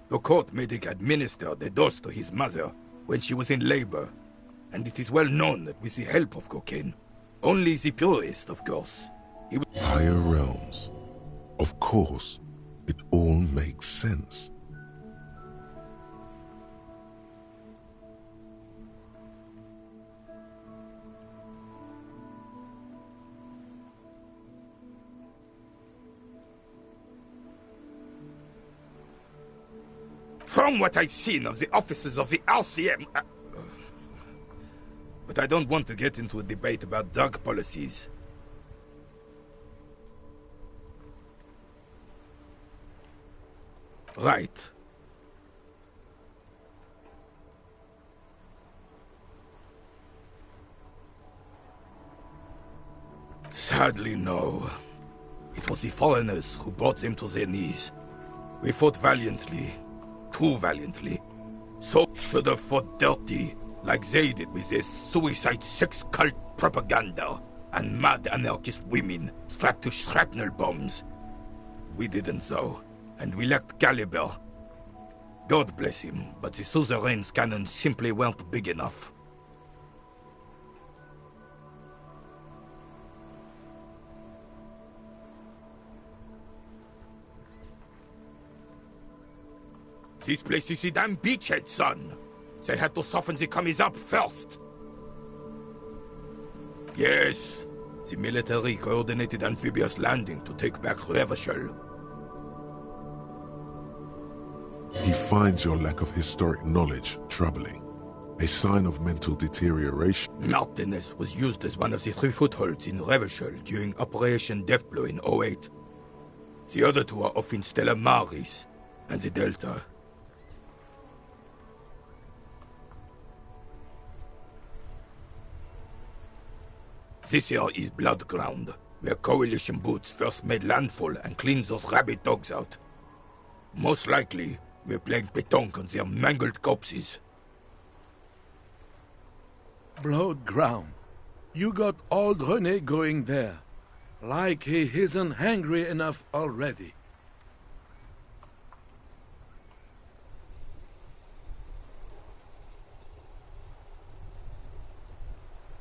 Speaker 14: The court medic administered a dose to his mother when she was in labor, and it is well known that with the help of cocaine, only the purest, of course, he would...
Speaker 3: Higher realms. Of course, it all makes sense.
Speaker 14: From what I've seen of the officers of the RCM... But I don't want to get into a debate about drug policies. Right. Sadly, no. It was the foreigners who brought them to their knees. We fought valiantly. Too valiantly. So should have fought dirty, like they did with their suicide sex cult propaganda and mad anarchist women strapped to shrapnel bombs. We didn't though, and we lacked caliber. God bless him, but the suzerain's cannons simply weren't big enough. This place is the damn beachhead, son. They had to soften the commies up first. Yes, the military coordinated amphibious landing to take back Revachol.
Speaker 3: He finds your lack of historic knowledge troubling, a sign of mental deterioration.
Speaker 14: Martinez was used as one of the 3 footholds in Revachol during Operation Deathblow in 08. The other 2 are off in Stella Maris and the Delta. This here is Blood Ground, where Coalition boots first made landfall and cleaned those rabid dogs out. Most likely, we're playing pétanque on their mangled corpses.
Speaker 13: Blood Ground. You got old René going there. Like he isn't hungry enough already.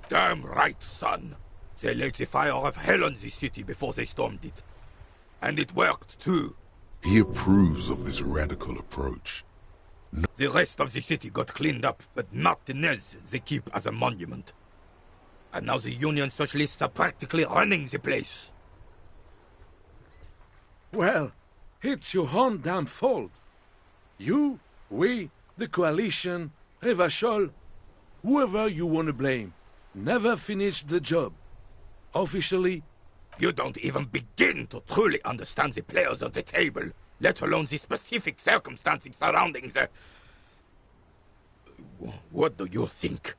Speaker 14: Damn right, son. They laid the fire of hell on this city before they stormed it. And it worked, too.
Speaker 3: He approves of this radical approach.
Speaker 14: The rest of the city got cleaned up, but Martinez they keep as a monument. And now the Union Socialists are practically running the place.
Speaker 13: Well, it's your own damn fault. You, we, the Coalition, Revachol, whoever you want to blame, never finished the job. Officially,
Speaker 14: you don't even begin to truly understand the players on the table, let alone the specific circumstances surrounding the... What do you think?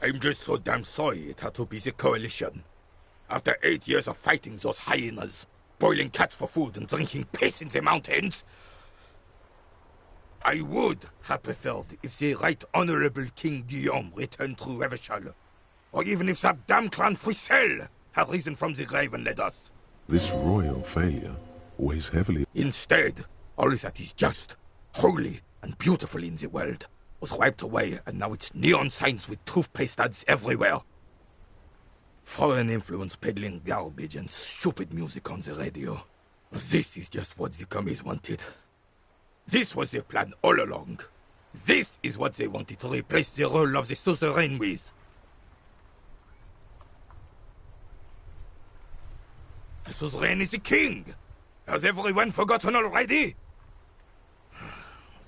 Speaker 14: I'm just so damn sorry it had to be the Coalition. After 8 years of fighting those hyenas, boiling cats for food and drinking piss in the mountains, I would have preferred if the Right Honorable King Guillaume returned through Revachol, or even if that damn clan Frisell had risen from the grave and led us.
Speaker 3: This royal failure weighs heavily.
Speaker 14: Instead, all that is just, holy, and beautiful in the world was wiped away, and now it's neon signs with toothpaste ads everywhere. Foreign influence peddling garbage and stupid music on the radio. This is just what the commies wanted. This was their plan all along. This is what they wanted to replace the role of the suzerain with. The suzerain is the king! Has everyone forgotten already?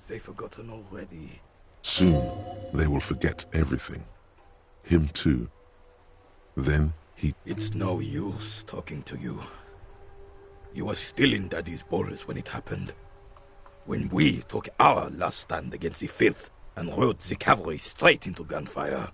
Speaker 14: They've forgotten already.
Speaker 3: Soon, they will forget everything. Him too. Then he...
Speaker 14: It's no use talking to you. You were still in Daddy's balls when it happened. When we took our last stand against the filth and rode the cavalry straight into gunfire.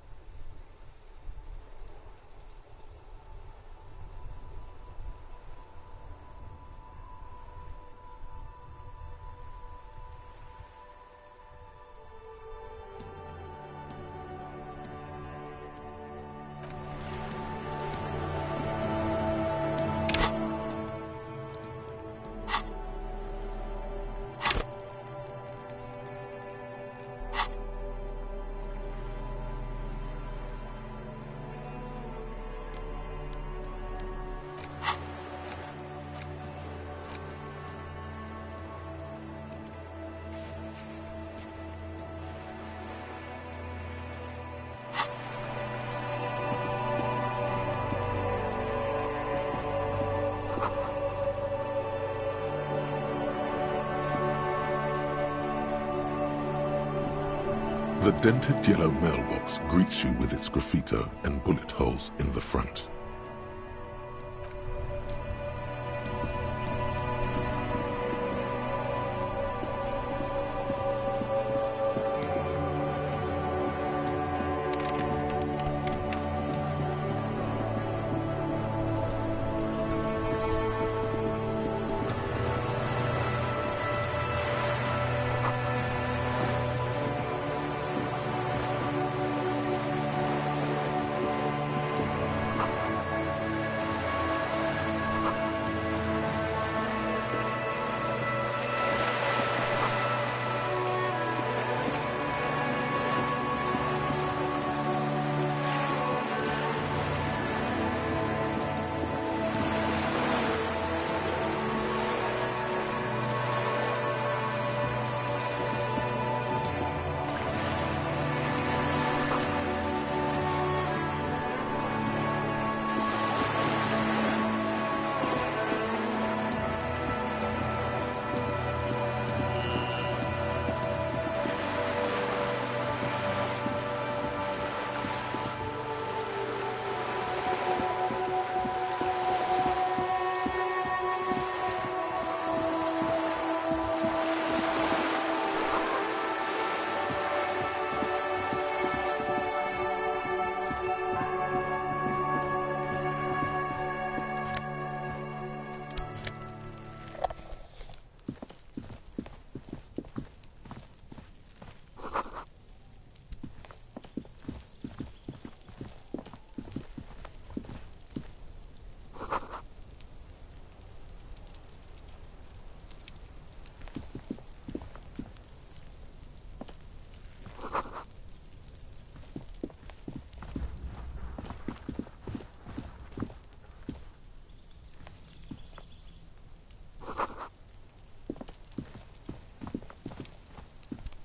Speaker 3: The dented yellow mailbox greets you with its graffito and bullet holes in the front.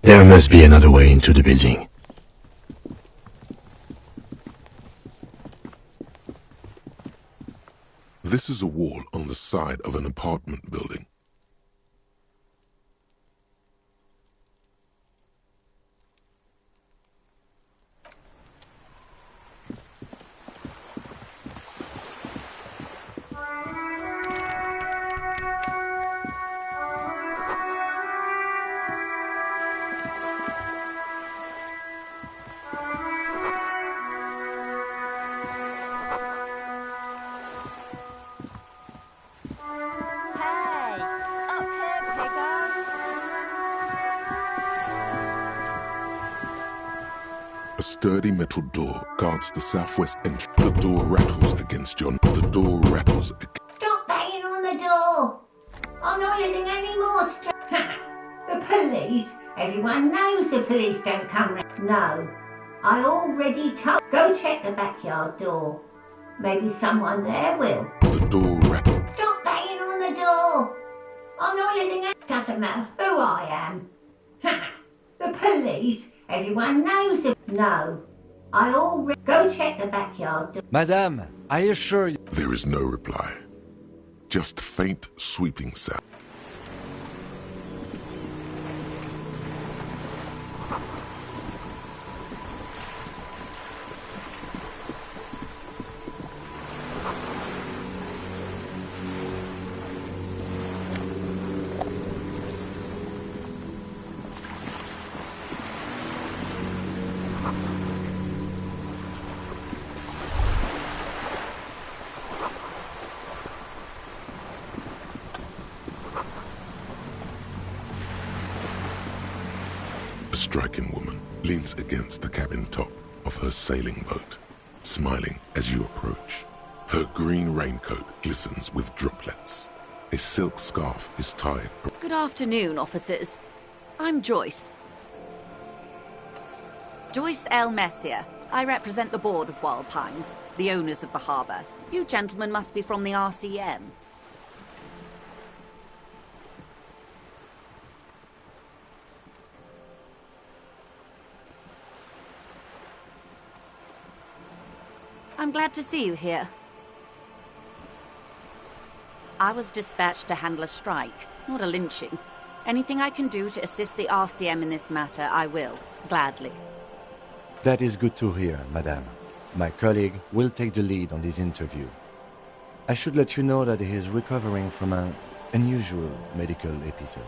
Speaker 4: There must be another way into the building.
Speaker 3: This is a wall on the side of an apartment building. A sturdy metal door guards the southwest entrance. The door rattles against your... The door rattles...
Speaker 15: Stop banging on the door! I'm not letting any more The police? Everyone knows the police don't come round. No. I already told... Go check the backyard door. Maybe someone there will.
Speaker 3: The door rattles.
Speaker 15: Stop banging on the door! I'm not letting any... Doesn't matter who I am. The police? Everyone knows the... No. I already... Go check the backyard door.
Speaker 4: Madame, I assure you...
Speaker 3: There is no reply. Just faint, sweeping sound. A striking woman leans against the cabin top of her sailing boat, smiling as you approach. Her green raincoat glistens with droplets. A silk scarf is tied.
Speaker 16: Good afternoon, officers. I'm Joyce. Joyce L. Messier. I represent the board of Wild Pines, the owners of the harbour. You gentlemen must be from the RCM. I'm glad to see you here. I was dispatched to handle a strike, not a lynching. Anything I can do to assist the RCM in this matter, I will, gladly.
Speaker 4: That is good to hear, madame. My colleague will take the lead on this interview. I should let you know that he is recovering from an unusual medical episode.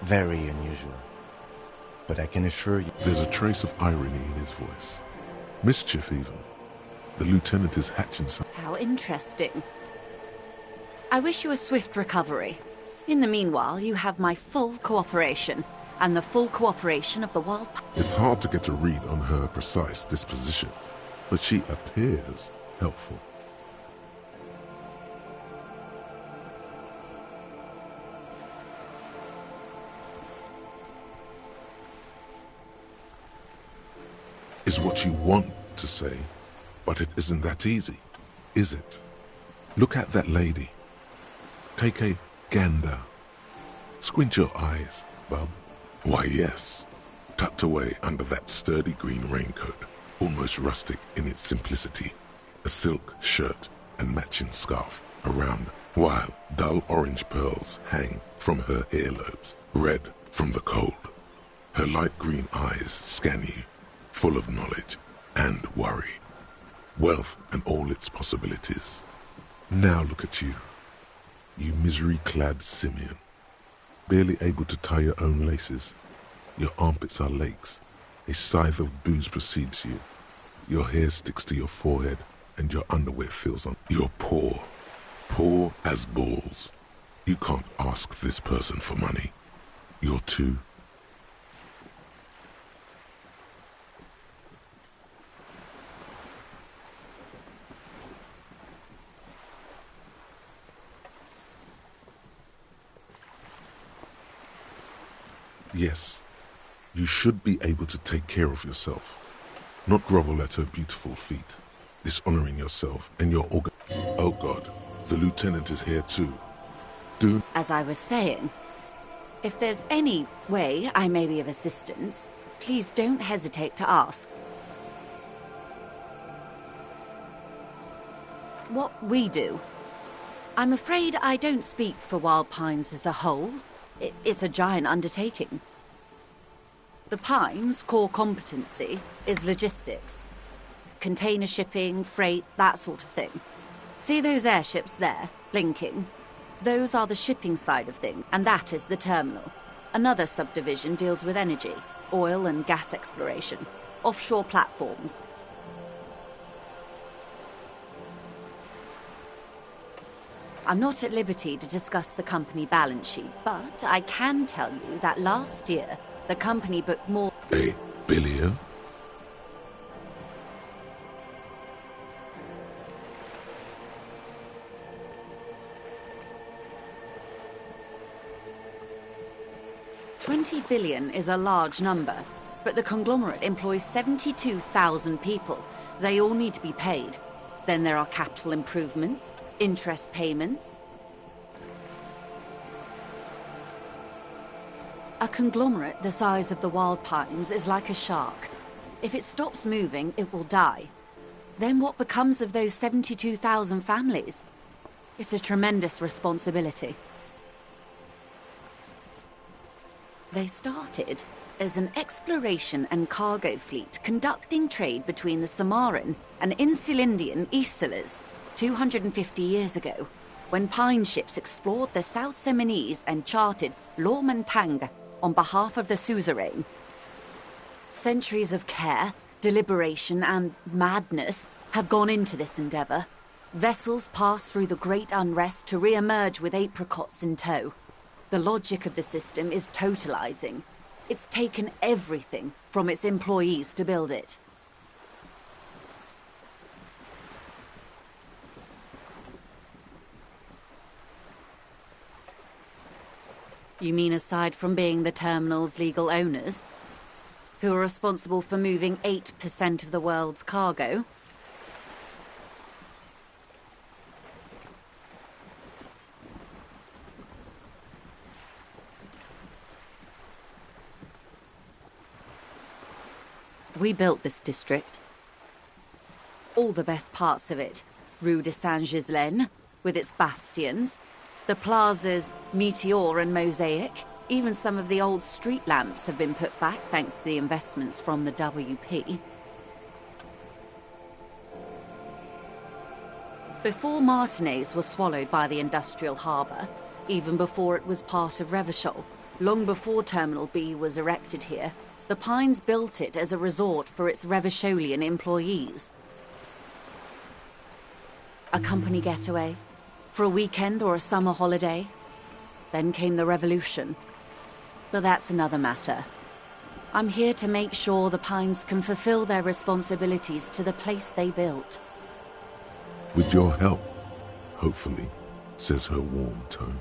Speaker 4: Very unusual. But I can assure you...
Speaker 3: There's a trace of irony in his voice. Mischief, even. The lieutenant is hatching some...
Speaker 16: How interesting. I wish you a swift recovery. In the meanwhile, you have my full cooperation, and the full cooperation of the Wild...
Speaker 3: It's hard to get a read on her precise disposition, but she appears helpful. Is what you want to say, but it isn't that easy, is it? Look at that lady. Take a gander. Squint your eyes, bub. Why, yes. Tucked away under that sturdy green raincoat, almost rustic in its simplicity, a silk shirt and matching scarf around, while dull orange pearls hang from her earlobes, red from the cold. Her light green eyes scan you, full of knowledge and worry. Wealth and all its possibilities. Now look at you, you misery-clad simian, barely able to tie your own laces. Your armpits are lakes. A scythe of booze precedes you. Your hair sticks to your forehead, and your underwear fills on. You're poor. Poor as balls. You can't ask this person for money. You're too... Yes, you should be able to take care of yourself, not grovel at her beautiful feet, dishonoring yourself and your organ. Oh God, the lieutenant is here too. Do...
Speaker 16: As I was saying, if there's any way I may be of assistance, please don't hesitate to ask. What we do. I'm afraid I don't speak for Wild Pines as a whole. It's a giant undertaking. The Pines' core competency is logistics. Container shipping, freight, that sort of thing. See those airships there, blinking? Those are the shipping side of things, and that is the terminal. Another subdivision deals with energy, oil and gas exploration, offshore platforms. I'm not at liberty to discuss the company balance sheet, but I can tell you that last year, the company booked more...
Speaker 3: $1 billion?
Speaker 16: 20 billion is a large number, but the conglomerate employs 72,000 people. They all need to be paid. Then there are capital improvements, interest payments. A conglomerate the size of the Wild Pines is like a shark. If it stops moving, it will die. Then what becomes of those 72,000 families? It's a tremendous responsibility. They started as an exploration and cargo fleet conducting trade between the Samaran and Insulindian Isolas 250 years ago, when pine ships explored the South Seminese and charted Lomantang on behalf of the suzerain. Centuries of care, deliberation, and madness have gone into this endeavor. Vessels pass through the great unrest to re-emerge with apricots in tow. The logic of the system is totalizing. It's taken everything from its employees to build it. You mean aside from being the terminal's legal owners, who are responsible for moving 8% of the world's cargo? We built this district. All the best parts of it. Rue de Saint-Ghislain, with its bastions, the plazas Meteor and Mosaic. Even some of the old street lamps have been put back thanks to the investments from the WP. Before Martinez was swallowed by the industrial harbour, even before it was part of Revachol, long before Terminal B was erected here, the Pines built it as a resort for its Revacholian employees. A company getaway, for a weekend or a summer holiday. Then came the revolution. But that's another matter. I'm here to make sure the Pines can fulfill their responsibilities to the place they built.
Speaker 3: With your help, hopefully, says her warm tone.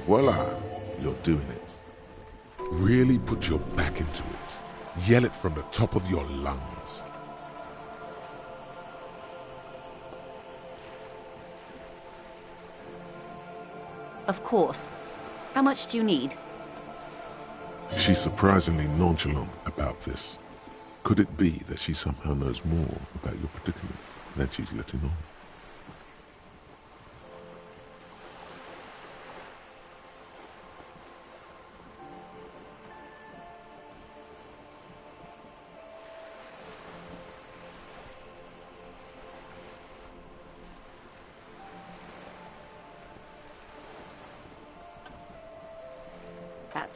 Speaker 3: Voila, you're doing it. Really put your back into it. Yell it from the top of your lungs.
Speaker 16: Of course. How much do you need?
Speaker 3: She's surprisingly nonchalant about this. Could it be that she somehow knows more about your predicament than she's letting on?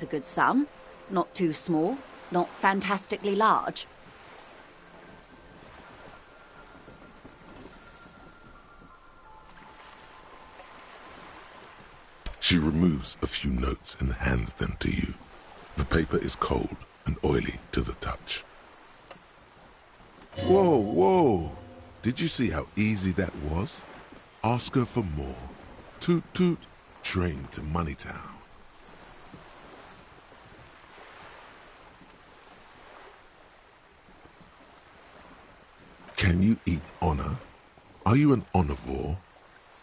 Speaker 16: That's a good sum. Not too small, not fantastically large.
Speaker 3: She removes a few notes and hands them to you. The paper is cold and oily to the touch. Whoa, whoa! Did you see how easy that was? Ask her for more. Toot toot, train to Moneytown. Can you eat honor? Are you an omnivore?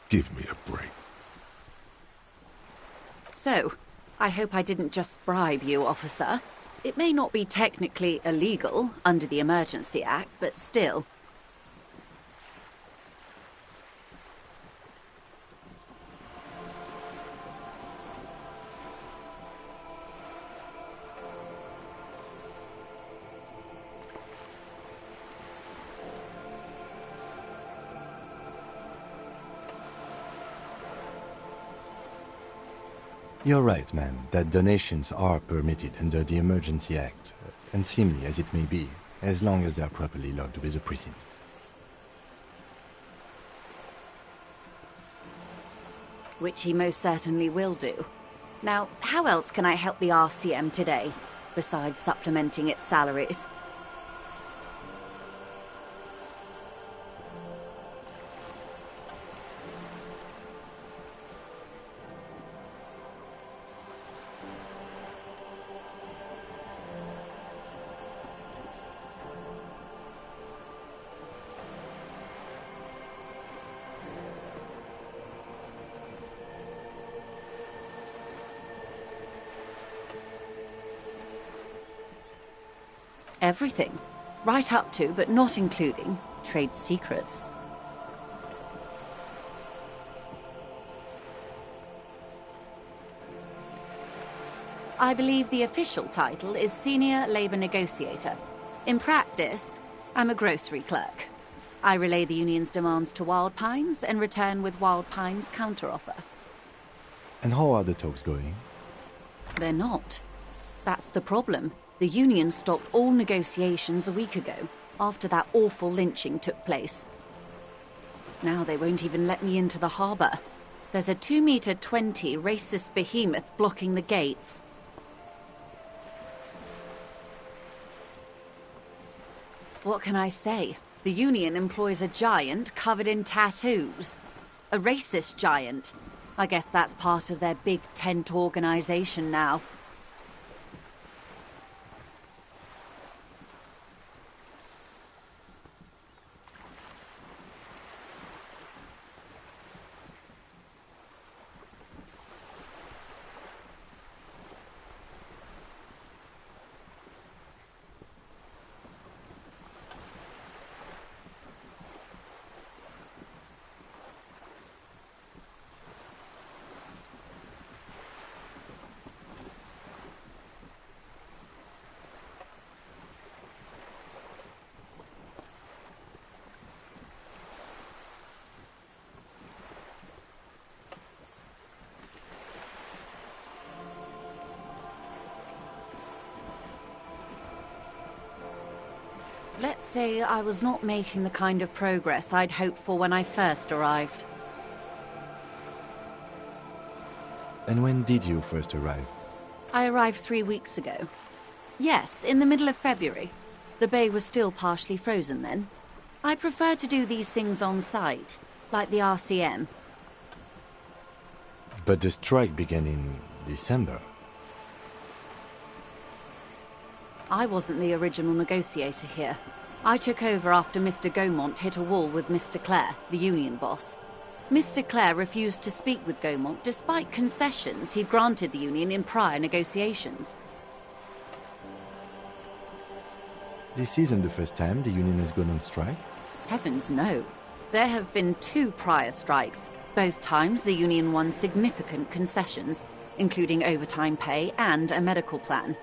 Speaker 3: Give me a break.
Speaker 16: So, I hope I didn't just bribe you, officer. It may not be technically illegal under the Emergency Act, but still.
Speaker 4: You're right, ma'am, that donations are permitted under the Emergency Act, unseemly as it may be, as long as they are properly logged with the precinct.
Speaker 16: Which he most certainly will do. Now, how else can I help the RCM today, besides supplementing its salaries? Everything. Right up to, but not including, trade secrets. I believe the official title is Senior Labor Negotiator. In practice, I'm a grocery clerk. I relay the Union's demands to Wild Pines and return with Wild Pines' counteroffer.
Speaker 4: And how are the talks going?
Speaker 16: They're not. That's the problem. The Union stopped all negotiations a week ago, after that awful lynching took place. Now they won't even let me into the harbour. There's a 2-meter-20 racist behemoth blocking the gates. What can I say? The Union employs a giant covered in tattoos. A racist giant. I guess that's part of their big tent organisation now. Let's say I was not making the kind of progress I'd hoped for when I first arrived.
Speaker 4: And when did you first arrive?
Speaker 16: I arrived 3 weeks ago. Yes, in the middle of February. The bay was still partially frozen then. I prefer to do these things on site, like the RCM.
Speaker 4: But the strike began in December.
Speaker 16: I wasn't the original negotiator here. I took over after Mr. Gaumont hit a wall with Mr. Clare, the Union boss. Mr. Clare refused to speak with Gaumont despite concessions he'd granted the Union in prior negotiations.
Speaker 4: This isn't the first time the Union has gone on strike?
Speaker 16: Heavens no. There have been 2 prior strikes. Both times the Union won significant concessions, including overtime pay and a medical plan.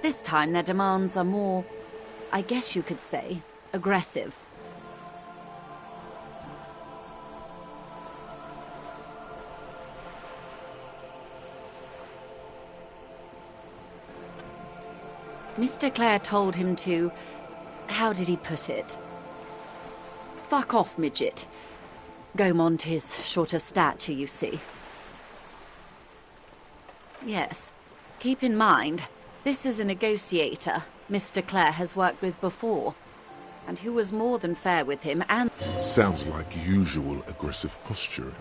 Speaker 16: This time their demands are more, I guess you could say, aggressive. Mr. Clare told him to... how did he put it? Fuck off, midget. Gaumont is short of stature, you see. Yes. Keep in mind, this is a negotiator Mr. Clare has worked with before, and who was more than fair with him and...
Speaker 3: Sounds like usual aggressive posturing.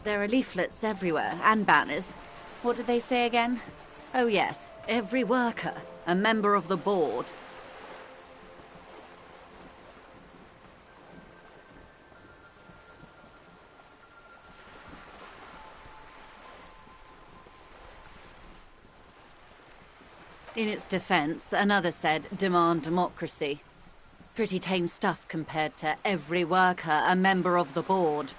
Speaker 16: There are leaflets everywhere, and banners. What did they say again? Oh yes, every worker, a member of the board. In its defense, another said, demand democracy. Pretty tame stuff compared to every worker, a member of the board.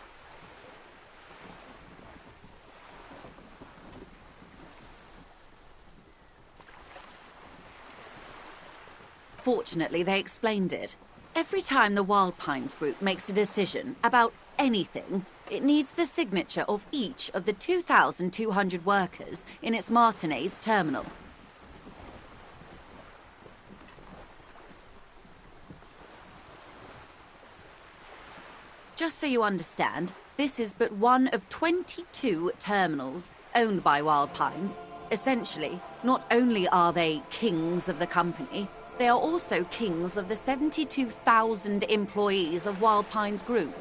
Speaker 16: Fortunately, they explained it. Every time the Wild Pines group makes a decision about anything, it needs the signature of each of the 2,200 workers in its Martinez terminal. Just so you understand, this is but one of 22 terminals owned by Wild Pines. Essentially, not only are they kings of the company, they are also kings of the 72,000 employees of Wild Pines Group.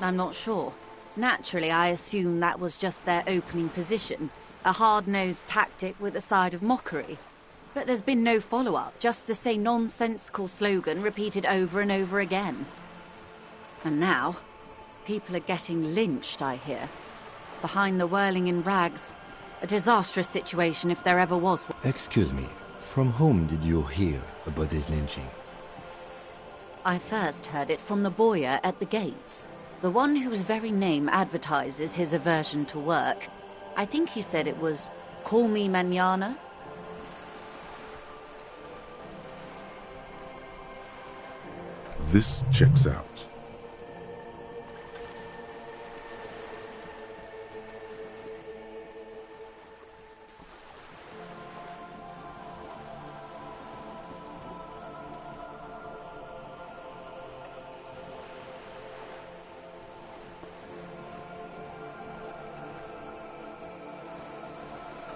Speaker 16: I'm not sure. Naturally, I assume that was just their opening position, a hard-nosed tactic with a side of mockery. But there's been no follow-up, just the same nonsensical slogan repeated over and over again. And now, people are getting lynched, I hear. Behind the whirling in rags. A disastrous situation if there ever was one.
Speaker 4: Excuse me, from whom did you hear about this lynching?
Speaker 16: I first heard it from the bowyer at the gates. The one whose very name advertises his aversion to work. I think he said it was, "Call me mañana."
Speaker 3: This checks out.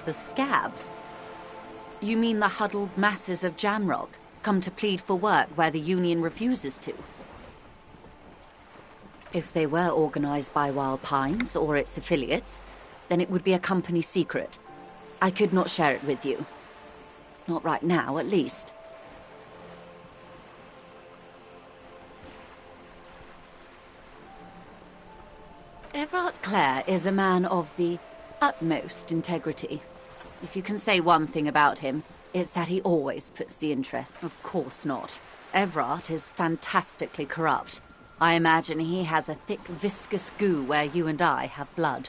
Speaker 16: The scabs? You mean the huddled masses of Jamrock, come to plead for work where the Union refuses to? If they were organized by Wild Pines or its affiliates, then it would be a company secret. I could not share it with you. Not right now, at least. Everard Clare is a man of the utmost integrity. If you can say one thing about him, it's that he always puts the interest. Of course not. Everard is fantastically corrupt. I imagine he has a thick, viscous goo where you and I have blood.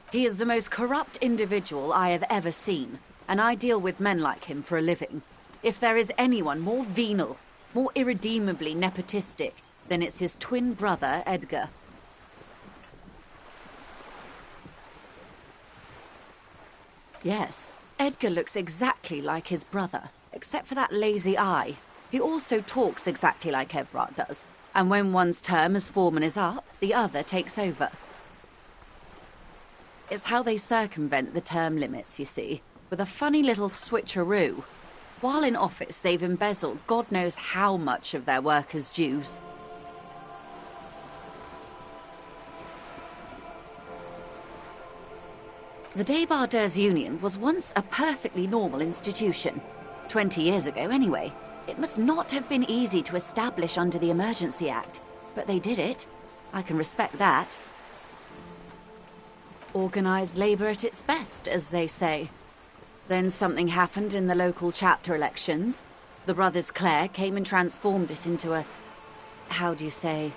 Speaker 16: He is the most corrupt individual I have ever seen, and I deal with men like him for a living. If there is anyone more venal, more irredeemably nepotistic, then it's his twin brother, Edgar. Yes, Edgar looks exactly like his brother, except for that lazy eye. He also talks exactly like Everard does, and when one's term as foreman is up, the other takes over. It's how they circumvent the term limits, you see, with a funny little switcheroo. While in office, they've embezzled God knows how much of their workers' dues. The Débardeurs Union was once a perfectly normal institution. 20 years ago, anyway. It must not have been easy to establish under the Emergency Act, but they did it. I can respect that. Organised labour at its best, as they say. Then something happened in the local chapter elections. The brothers Clare came and transformed it into a... how do you say...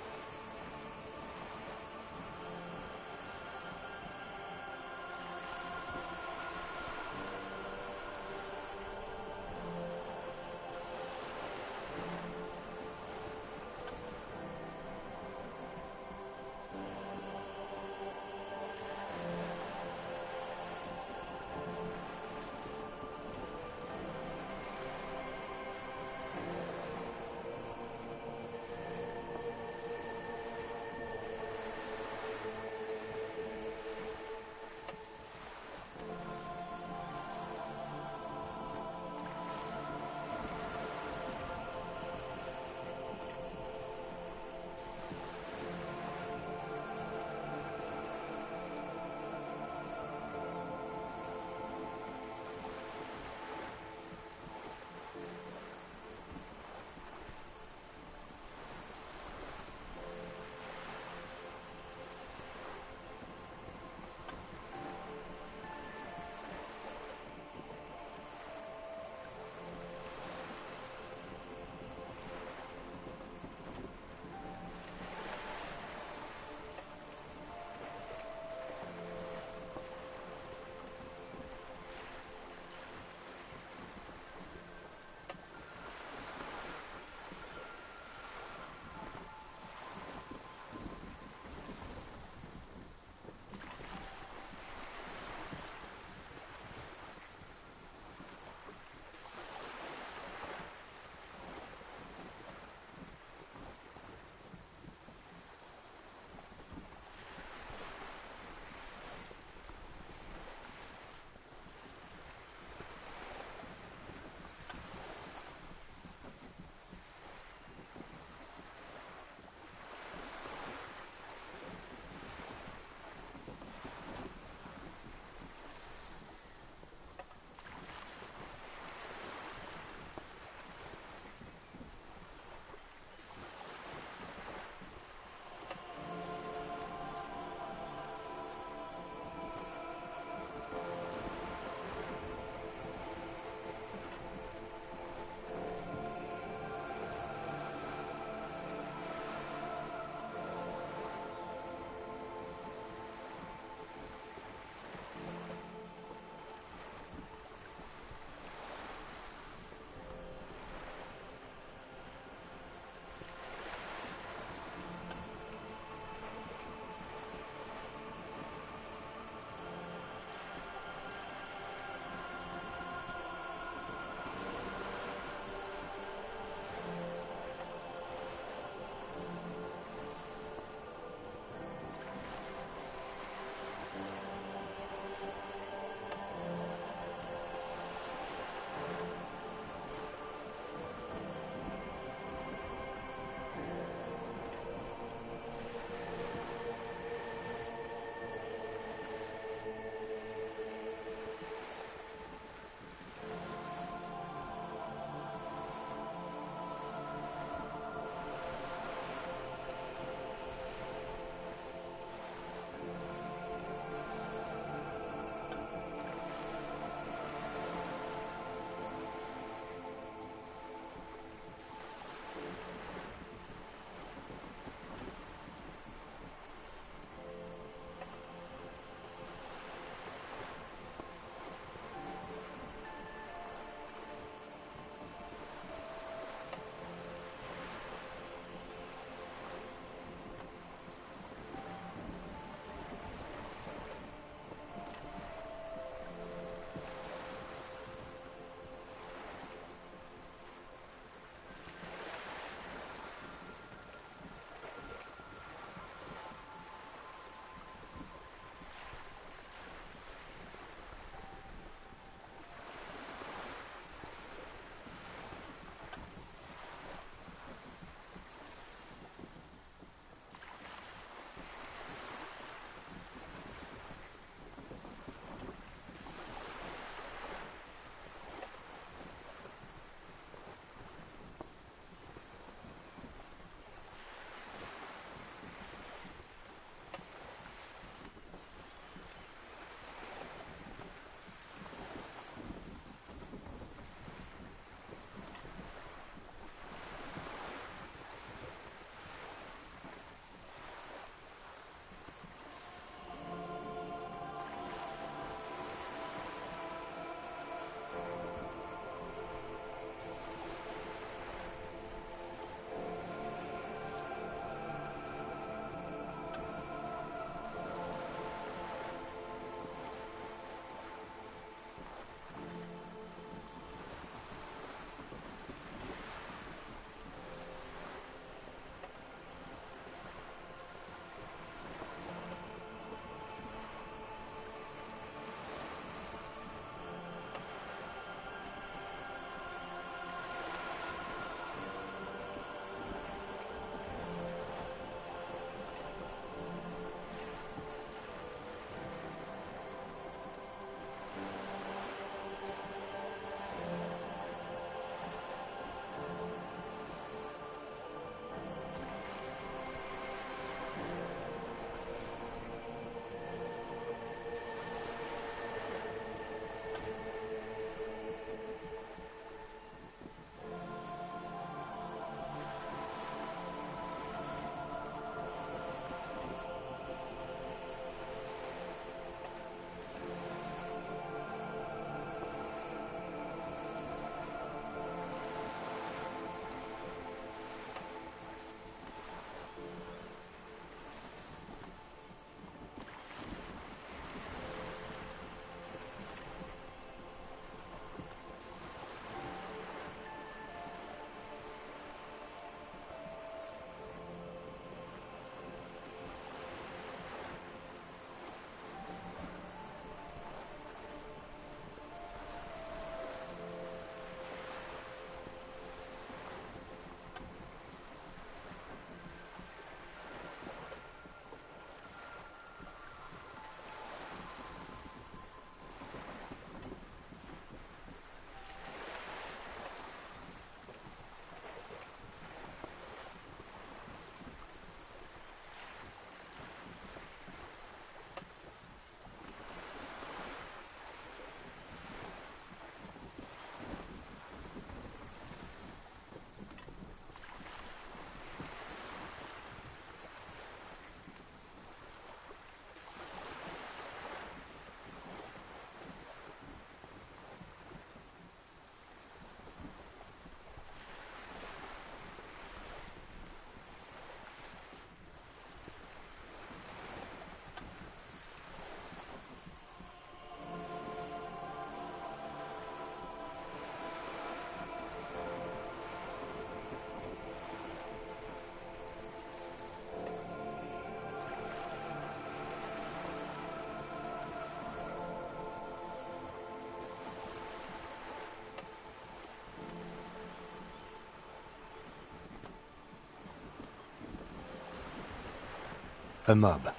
Speaker 4: A mob.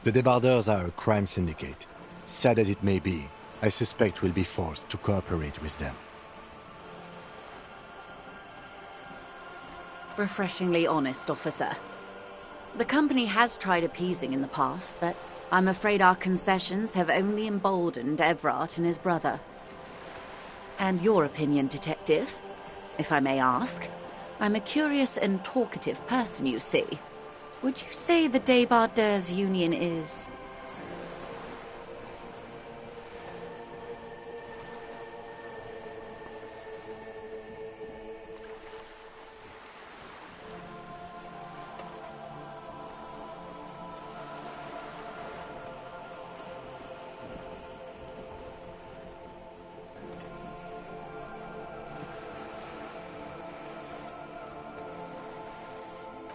Speaker 4: The debarders are a crime syndicate. Sad as it may be, I suspect we'll be forced to cooperate with them.
Speaker 16: Refreshingly honest, officer. The company has tried appeasing in the past, but I'm afraid our concessions have only emboldened Everard and his brother. And your opinion, Detective, if I may ask? I'm a curious and talkative person, you see. Would you say the Debarders Union is...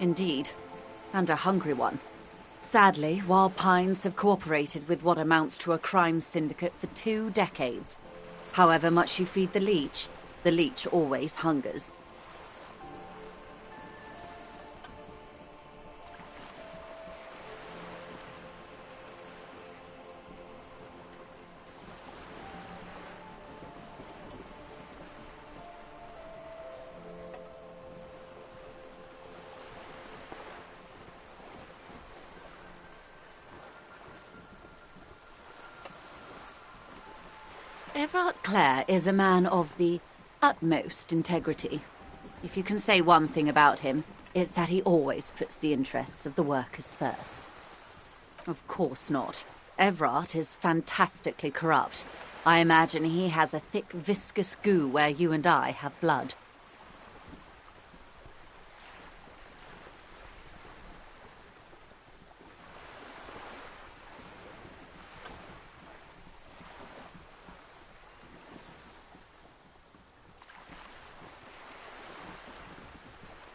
Speaker 16: Indeed, and a hungry one. Sadly, Wild Pines have cooperated with what amounts to a crime syndicate for 2 decades. However much you feed the leech always hungers. Everard Clare is a man of the utmost integrity. If you can say one thing about him, it's that he always puts the interests of the workers first. Of course not. Everard is fantastically corrupt. I imagine he has a thick, viscous goo where you and I have blood.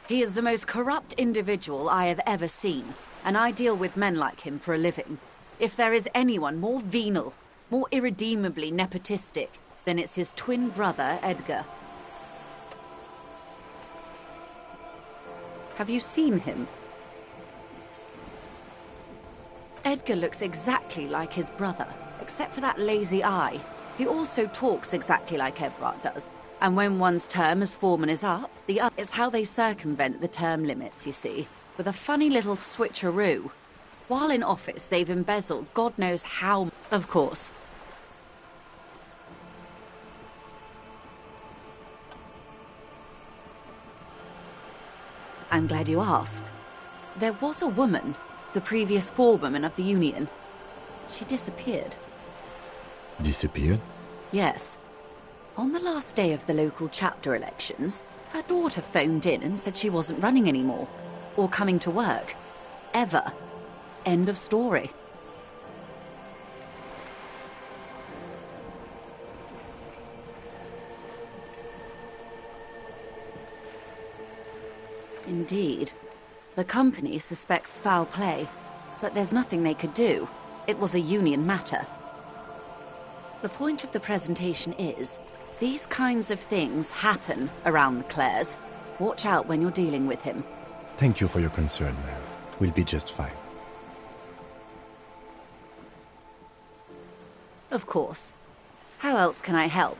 Speaker 16: He is the most corrupt individual I have ever seen, and I deal with men like him for a living. If there is anyone more venal, more irredeemably nepotistic, then it's his twin brother, Edgar. Have you seen him? Edgar looks exactly like his brother, except for that lazy eye. He also talks exactly like Everard does. And when one's term as foreman is up, the other... It's how they circumvent the term limits, you see, with a funny little switcheroo. While in office, they've embezzled God knows how... Of course. I'm glad you asked. There was a woman, the previous forewoman of the Union. She disappeared.
Speaker 4: Disappeared?
Speaker 16: Yes. On the last day of the local chapter elections, her daughter phoned in and said she wasn't running anymore, or coming to work. Ever. End of story. Indeed. The company suspects foul play, but there's nothing they could do. It was a union matter. The point of the presentation is, these kinds of things happen around the Clares. Watch out when you're dealing with him.
Speaker 4: Thank you for your concern, ma'am. We'll be just fine.
Speaker 16: Of course. How else can I help?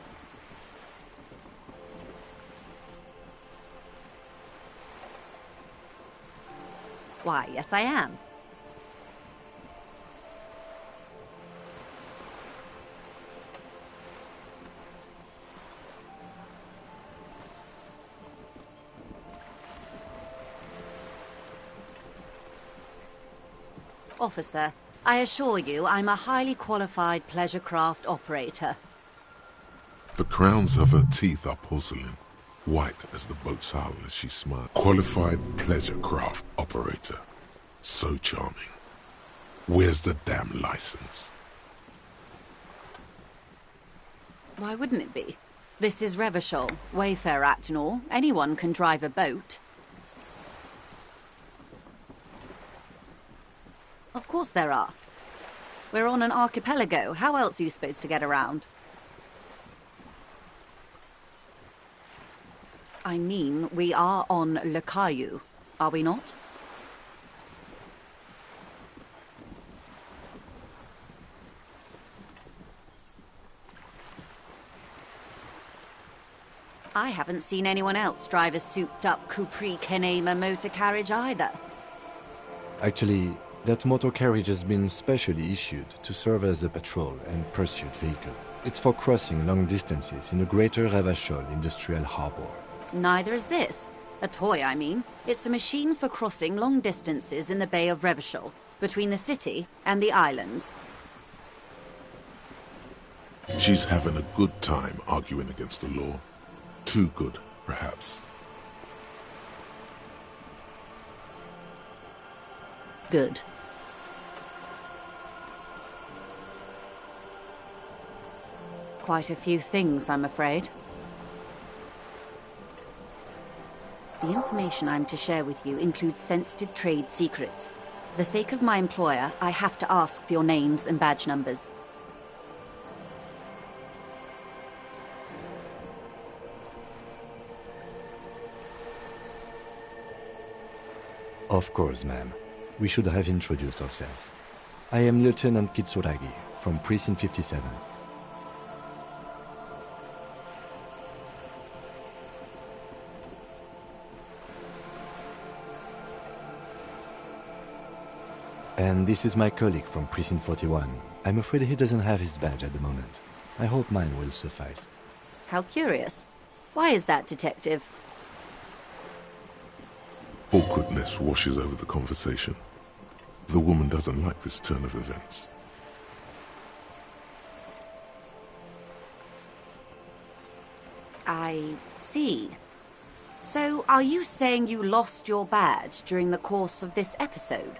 Speaker 16: Why, yes I am. Officer, I assure you I'm a highly qualified pleasure craft operator.
Speaker 3: The crowns of her teeth are porcelain, white as the boat's hull as she smiles. Qualified pleasure craft operator. So charming. Where's the damn license?
Speaker 16: Why wouldn't it be? This is Revachol, Wayfarer Act and all. Anyone can drive a boat. Of course there are. We're on an archipelago. How else are you supposed to get around? I mean, we are on Le Caillou, are we not? I haven't seen anyone else drive a souped-up Capri Kenema motor carriage either.
Speaker 4: Actually, that motor carriage has been specially issued to serve as a patrol and pursuit vehicle. It's for crossing long distances in the greater Revachol industrial harbor.
Speaker 16: Neither is this. A toy, I mean. It's a machine for crossing long distances in the Bay of Revachol, between the city and the islands.
Speaker 3: She's having a good time arguing against the law. Too good, perhaps.
Speaker 16: Good. Quite a few things, I'm afraid. The information I'm to share with you includes sensitive trade secrets. For the sake of my employer, I have to ask for your names and badge numbers.
Speaker 4: Of course, ma'am. We should have introduced ourselves. I am Lieutenant Kitsuragi, from Precinct 57. And this is my colleague from Precinct 41. I'm afraid he doesn't have his badge at the moment. I hope mine will suffice.
Speaker 16: How curious. Why is that, Detective?
Speaker 3: Awkwardness washes over the conversation. The woman doesn't like this turn of events.
Speaker 16: I see. So, are you saying you lost your badge during the course of this episode?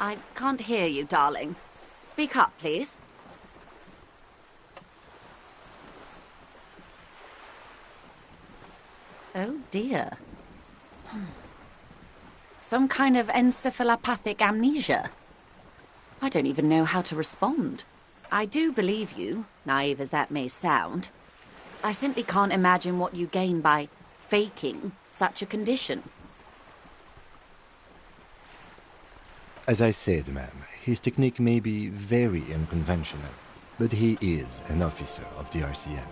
Speaker 16: I can't hear you, darling. Speak up, please. Oh, dear. Some kind of encephalopathic amnesia. I don't even know how to respond. I do believe you, naive as that may sound. I simply can't imagine what you gain by faking such a condition.
Speaker 4: As I said, ma'am, his technique may be very unconventional, but he is an officer of the RCM.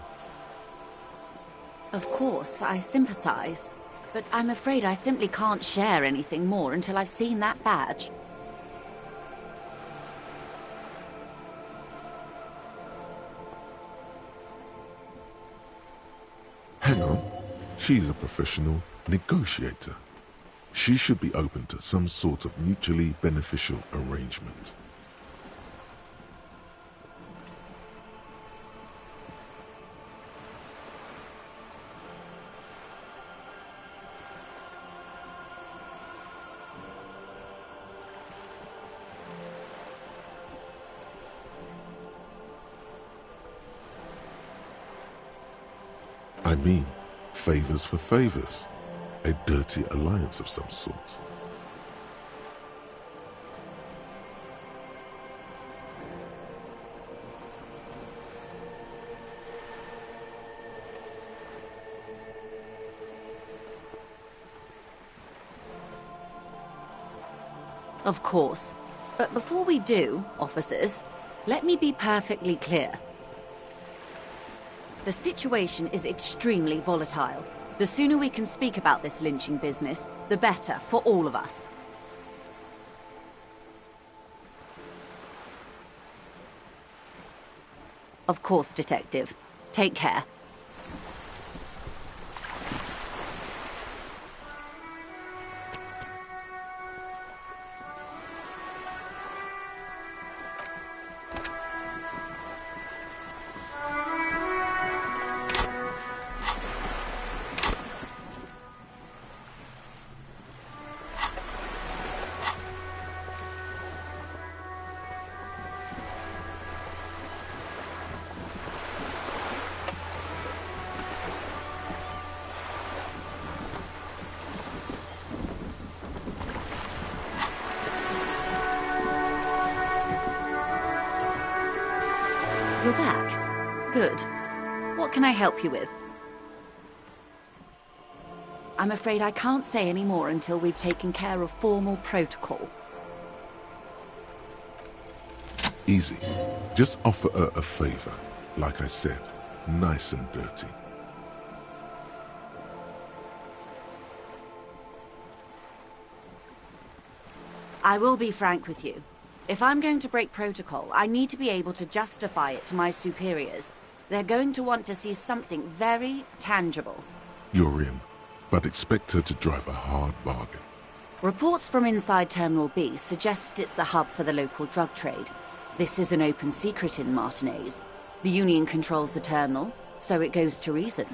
Speaker 16: Of course, I sympathize, but I'm afraid I simply can't share anything more until I've seen that badge.
Speaker 3: Hang on. She's a professional negotiator. She should be open to some sort of mutually beneficial arrangement. I mean, favors for favors. A dirty alliance of some sort.
Speaker 16: Of course. But before we do, officers, let me be perfectly clear. The situation is extremely volatile. The sooner we can speak about this lynching business, the better for all of us. Of course, Detective. Take care. Good. What can I help you with? I'm afraid I can't say any more until we've taken care of formal protocol.
Speaker 3: Easy. Just offer her a favor. Like I said, nice and dirty.
Speaker 16: I will be frank with you. If I'm going to break protocol, I need to be able to justify it to my superiors. They're going to want to see something very tangible.
Speaker 3: You're in, but expect her to drive a hard bargain.
Speaker 16: Reports from inside Terminal B suggest it's a hub for the local drug trade. This is an open secret in Martinez. The Union controls the terminal, so it goes to reason.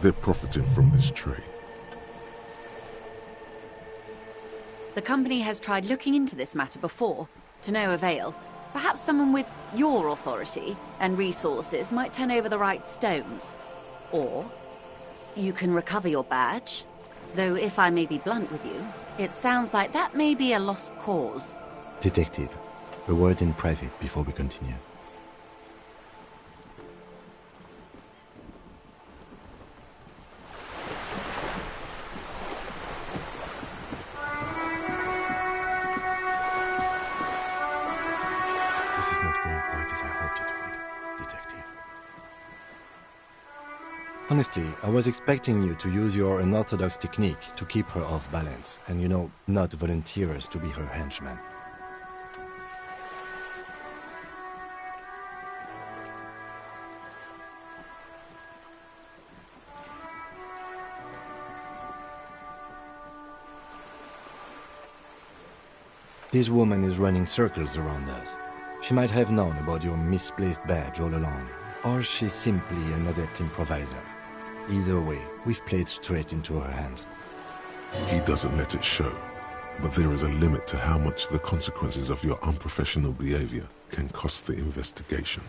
Speaker 3: They're profiting from this trade.
Speaker 16: The company has tried looking into this matter before, to no avail. Perhaps someone with your authority and resources might turn over the right stones. Or you can recover your badge. Though if I may be blunt with you, it sounds like that may be a lost cause.
Speaker 4: Detective, a word in private before we continue. Honestly, I was expecting you to use your unorthodox technique to keep her off balance, and you know, not volunteer us to be her henchmen. This woman is running circles around us. She might have known about your misplaced badge all along, or she's simply an adept improviser. Either way, we've played straight into her hands.
Speaker 3: He doesn't let it show, but there is a limit to how much the consequences of your unprofessional behavior can cost the investigation.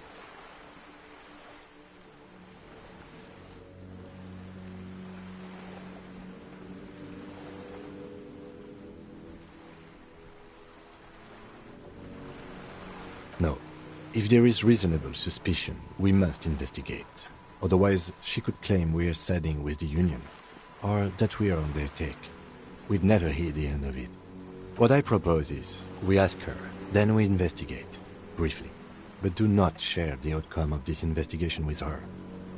Speaker 4: No. If there is reasonable suspicion, we must investigate. Otherwise, she could claim we are siding with the Union, or that we are on their take. We'd never hear the end of it. What I propose is, we ask her, then we investigate, briefly. But do not share the outcome of this investigation with her.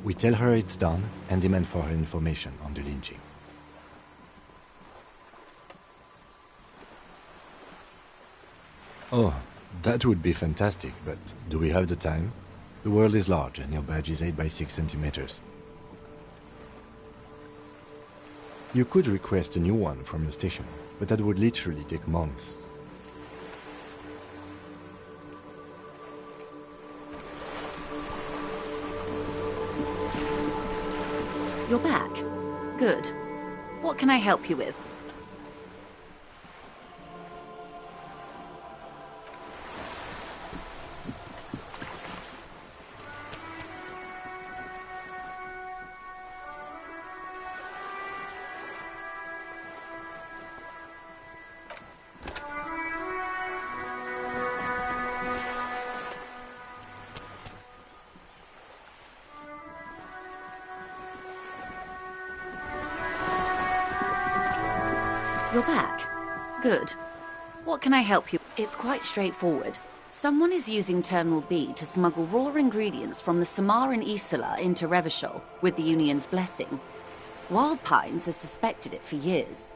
Speaker 4: We tell her it's done, and demand for her information on the lynching. Oh, that would be fantastic, but do we have the time? The world is large, and your badge is 8 by 6 centimeters. You could request a new one from the station, but that would literally take months.
Speaker 16: You're back. Good. What can I help you with? You're back. Good. What can I help you? It's quite straightforward. Someone is using Terminal B to smuggle raw ingredients from the Samaran Isola into Revachol with the Union's blessing. Wild Pines has suspected it for years.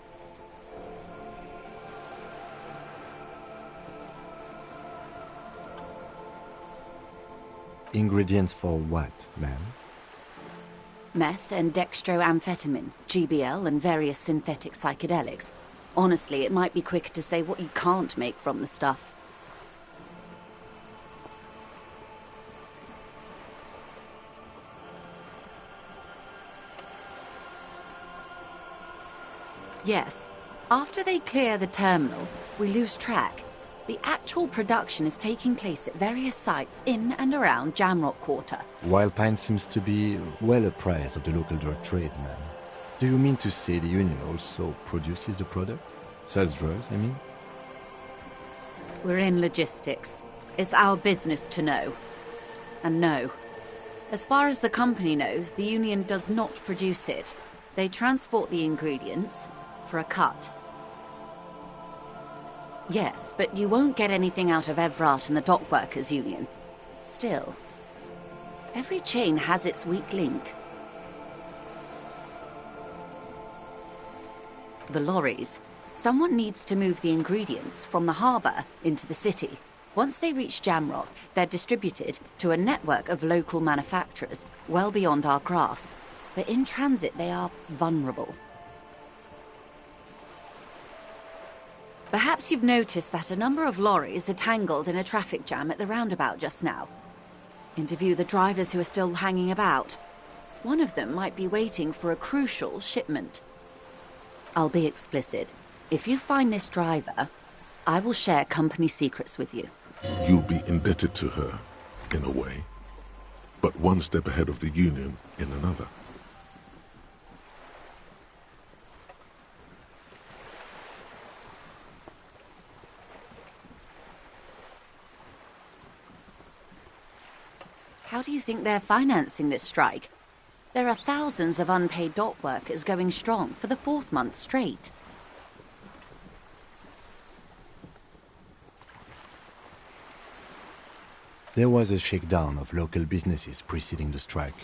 Speaker 4: Ingredients for what, ma'am?
Speaker 16: Meth and dextroamphetamine, GBL, and various synthetic psychedelics. Honestly, it might be quicker to say what you can't make from the stuff. Yes. After they clear the terminal, we lose track. The actual production is taking place at various sites in and around Jamrock Quarter.
Speaker 4: Wild Pine seems to be well apprised of the local drug trade, man. Do you mean to say the Union also produces the product? Sells drugs, I mean?
Speaker 16: We're in logistics. It's our business to know. And no. As far as the company knows, the Union does not produce it. They transport the ingredients for a cut. Yes, but you won't get anything out of Evrat and the Dockworkers Union. Still, every chain has its weak link. The lorries. Someone needs to move the ingredients from the harbour into the city. Once they reach Jamrock, they're distributed to a network of local manufacturers well beyond our grasp. But in transit, they are vulnerable. Perhaps you've noticed that a number of lorries are tangled in a traffic jam at the roundabout just now. Interview the drivers who are still hanging about. One of them might be waiting for a crucial shipment. I'll be explicit. If you find this driver, I will share company secrets with you.
Speaker 3: You'll be indebted to her, in a way. But one step ahead of the Union in another.
Speaker 16: How do you think they're financing this strike? There are thousands of unpaid dock workers going strong for the 4th month straight.
Speaker 4: There was a shakedown of local businesses preceding the strike.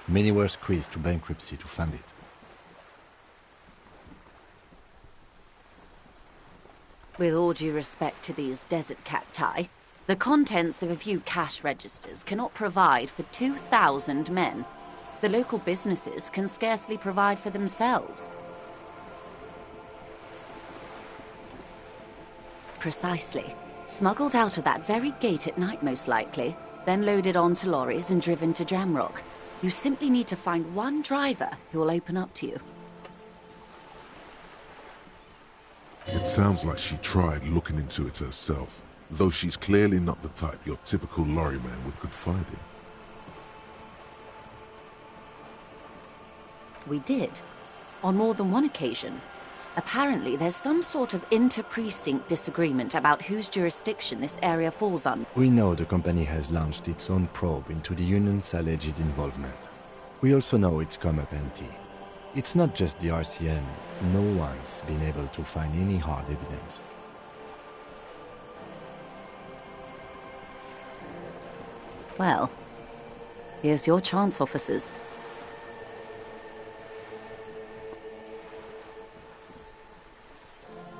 Speaker 4: Many were squeezed to bankruptcy to fund it.
Speaker 16: With all due respect to these desert cacti, the contents of a few cash registers cannot provide for 2,000 men. The local businesses can scarcely provide for themselves. Precisely. Smuggled out of that very gate at night, most likely, then loaded onto lorries and driven to Jamrock. You simply need to find one driver who will open up to you.
Speaker 3: It sounds like she tried looking into it herself, though she's clearly not the type your typical lorryman would confide in.
Speaker 16: We did. On more than one occasion. Apparently, there's some sort of inter-precinct disagreement about whose jurisdiction this area falls on.
Speaker 4: We know the company has launched its own probe into the Union's alleged involvement. We also know it's come up empty. It's not just the RCM. No one's been able to find any hard evidence.
Speaker 16: Well, here's your chance, officers.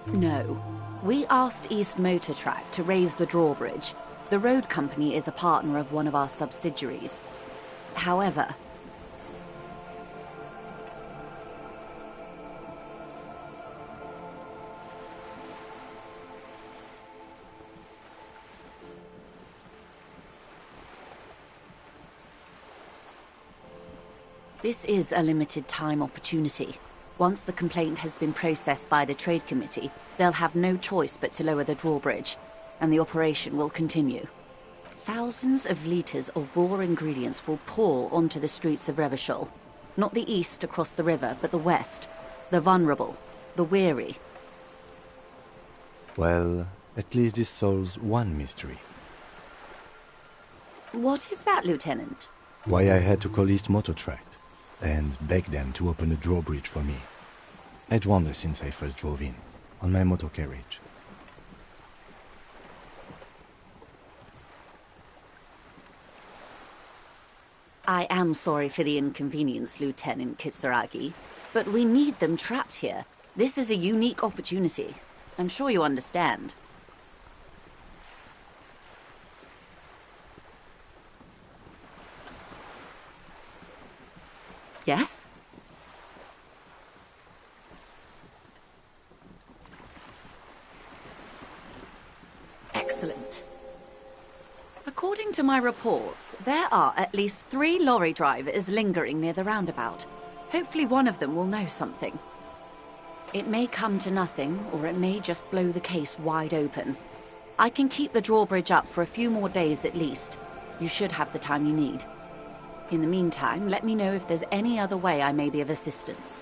Speaker 16: No. We asked East Motor Track to raise the drawbridge. The road company is a partner of one of our subsidiaries. However... This is a limited-time opportunity. Once the complaint has been processed by the Trade Committee, they'll have no choice but to lower the drawbridge, and the operation will continue. Thousands of litres of raw ingredients will pour onto the streets of Revachol. Not the east across the river, but the west. The vulnerable, the weary.
Speaker 4: Well, at least this solves one mystery.
Speaker 16: What is that, Lieutenant?
Speaker 4: Why I had to call East Motor Track and beg them to open a drawbridge for me. I'd wondered since I first drove in, on my motor carriage.
Speaker 16: I am sorry for the inconvenience, Lieutenant Kisaragi, but we need them trapped here. This is a unique opportunity. I'm sure you understand. Yes? Excellent. According to my reports, there are at least 3 lorry drivers lingering near the roundabout. Hopefully one of them will know something. It may come to nothing, or it may just blow the case wide open. I can keep the drawbridge up for a few more days at least. You should have the time you need. In the meantime, let me know if there's any other way I may be of assistance.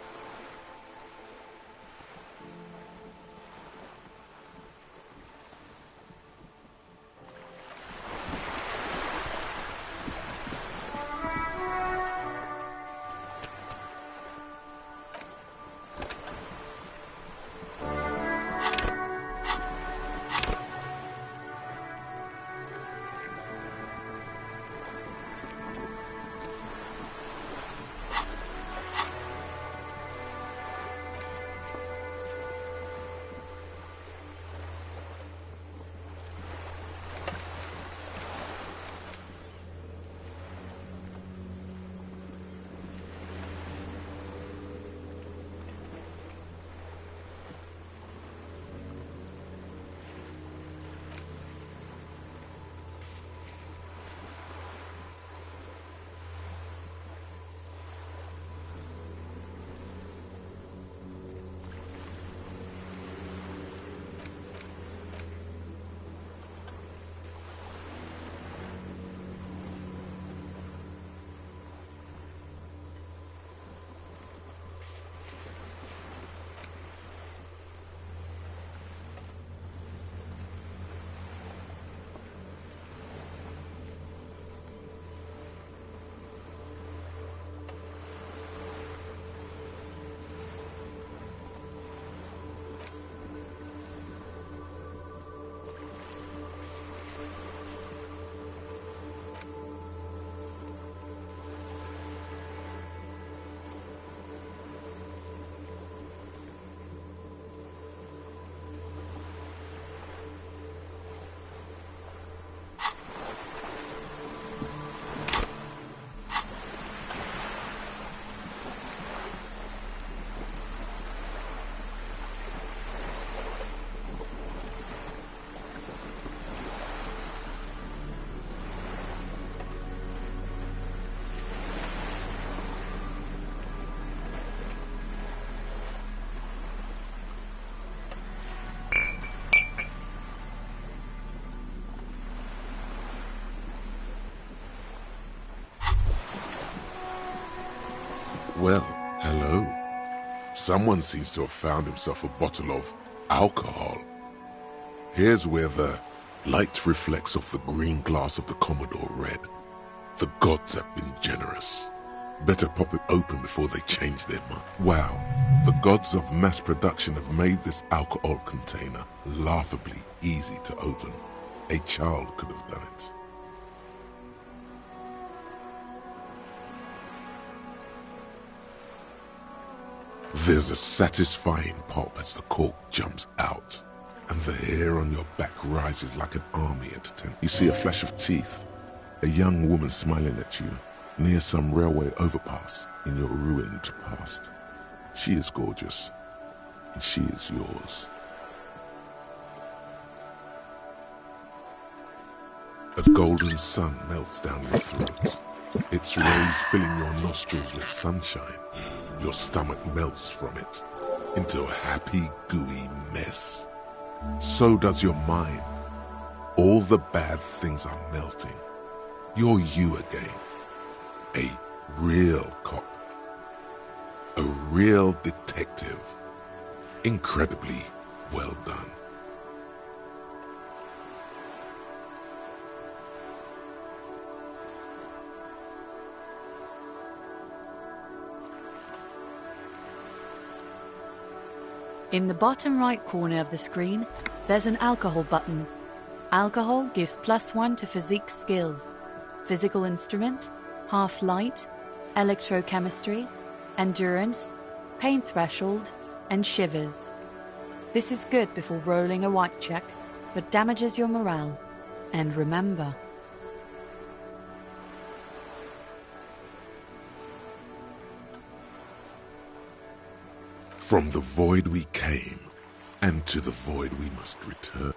Speaker 3: Well, hello. Someone seems to have found himself a bottle of alcohol. Here's where the light reflects off the green glass of the Commodore red. The gods have been generous. Better pop it open before they change their mind. Wow, the gods of mass production have made this alcohol container laughably easy to open. A child could have done it. There's a satisfying pop as the cork jumps out, and the hair on your back rises like an army at attention. You see a flash of teeth, a young woman smiling at you near some railway overpass in your ruined past. She is gorgeous, and she is yours. A golden sun melts down your throat, its rays filling your nostrils with sunshine. Your stomach melts from it into a happy, gooey mess. So does your mind. All the bad things are melting. You're you again. A real cop. A real detective. Incredibly well done.
Speaker 12: In the bottom right corner of the screen, there's an alcohol button. Alcohol gives +1 to physique skills, physical instrument, half light, electrochemistry, endurance, pain threshold, and shivers. This is good before rolling a white check, but damages your morale. And remember,
Speaker 3: from the void we came, and to the void we must return.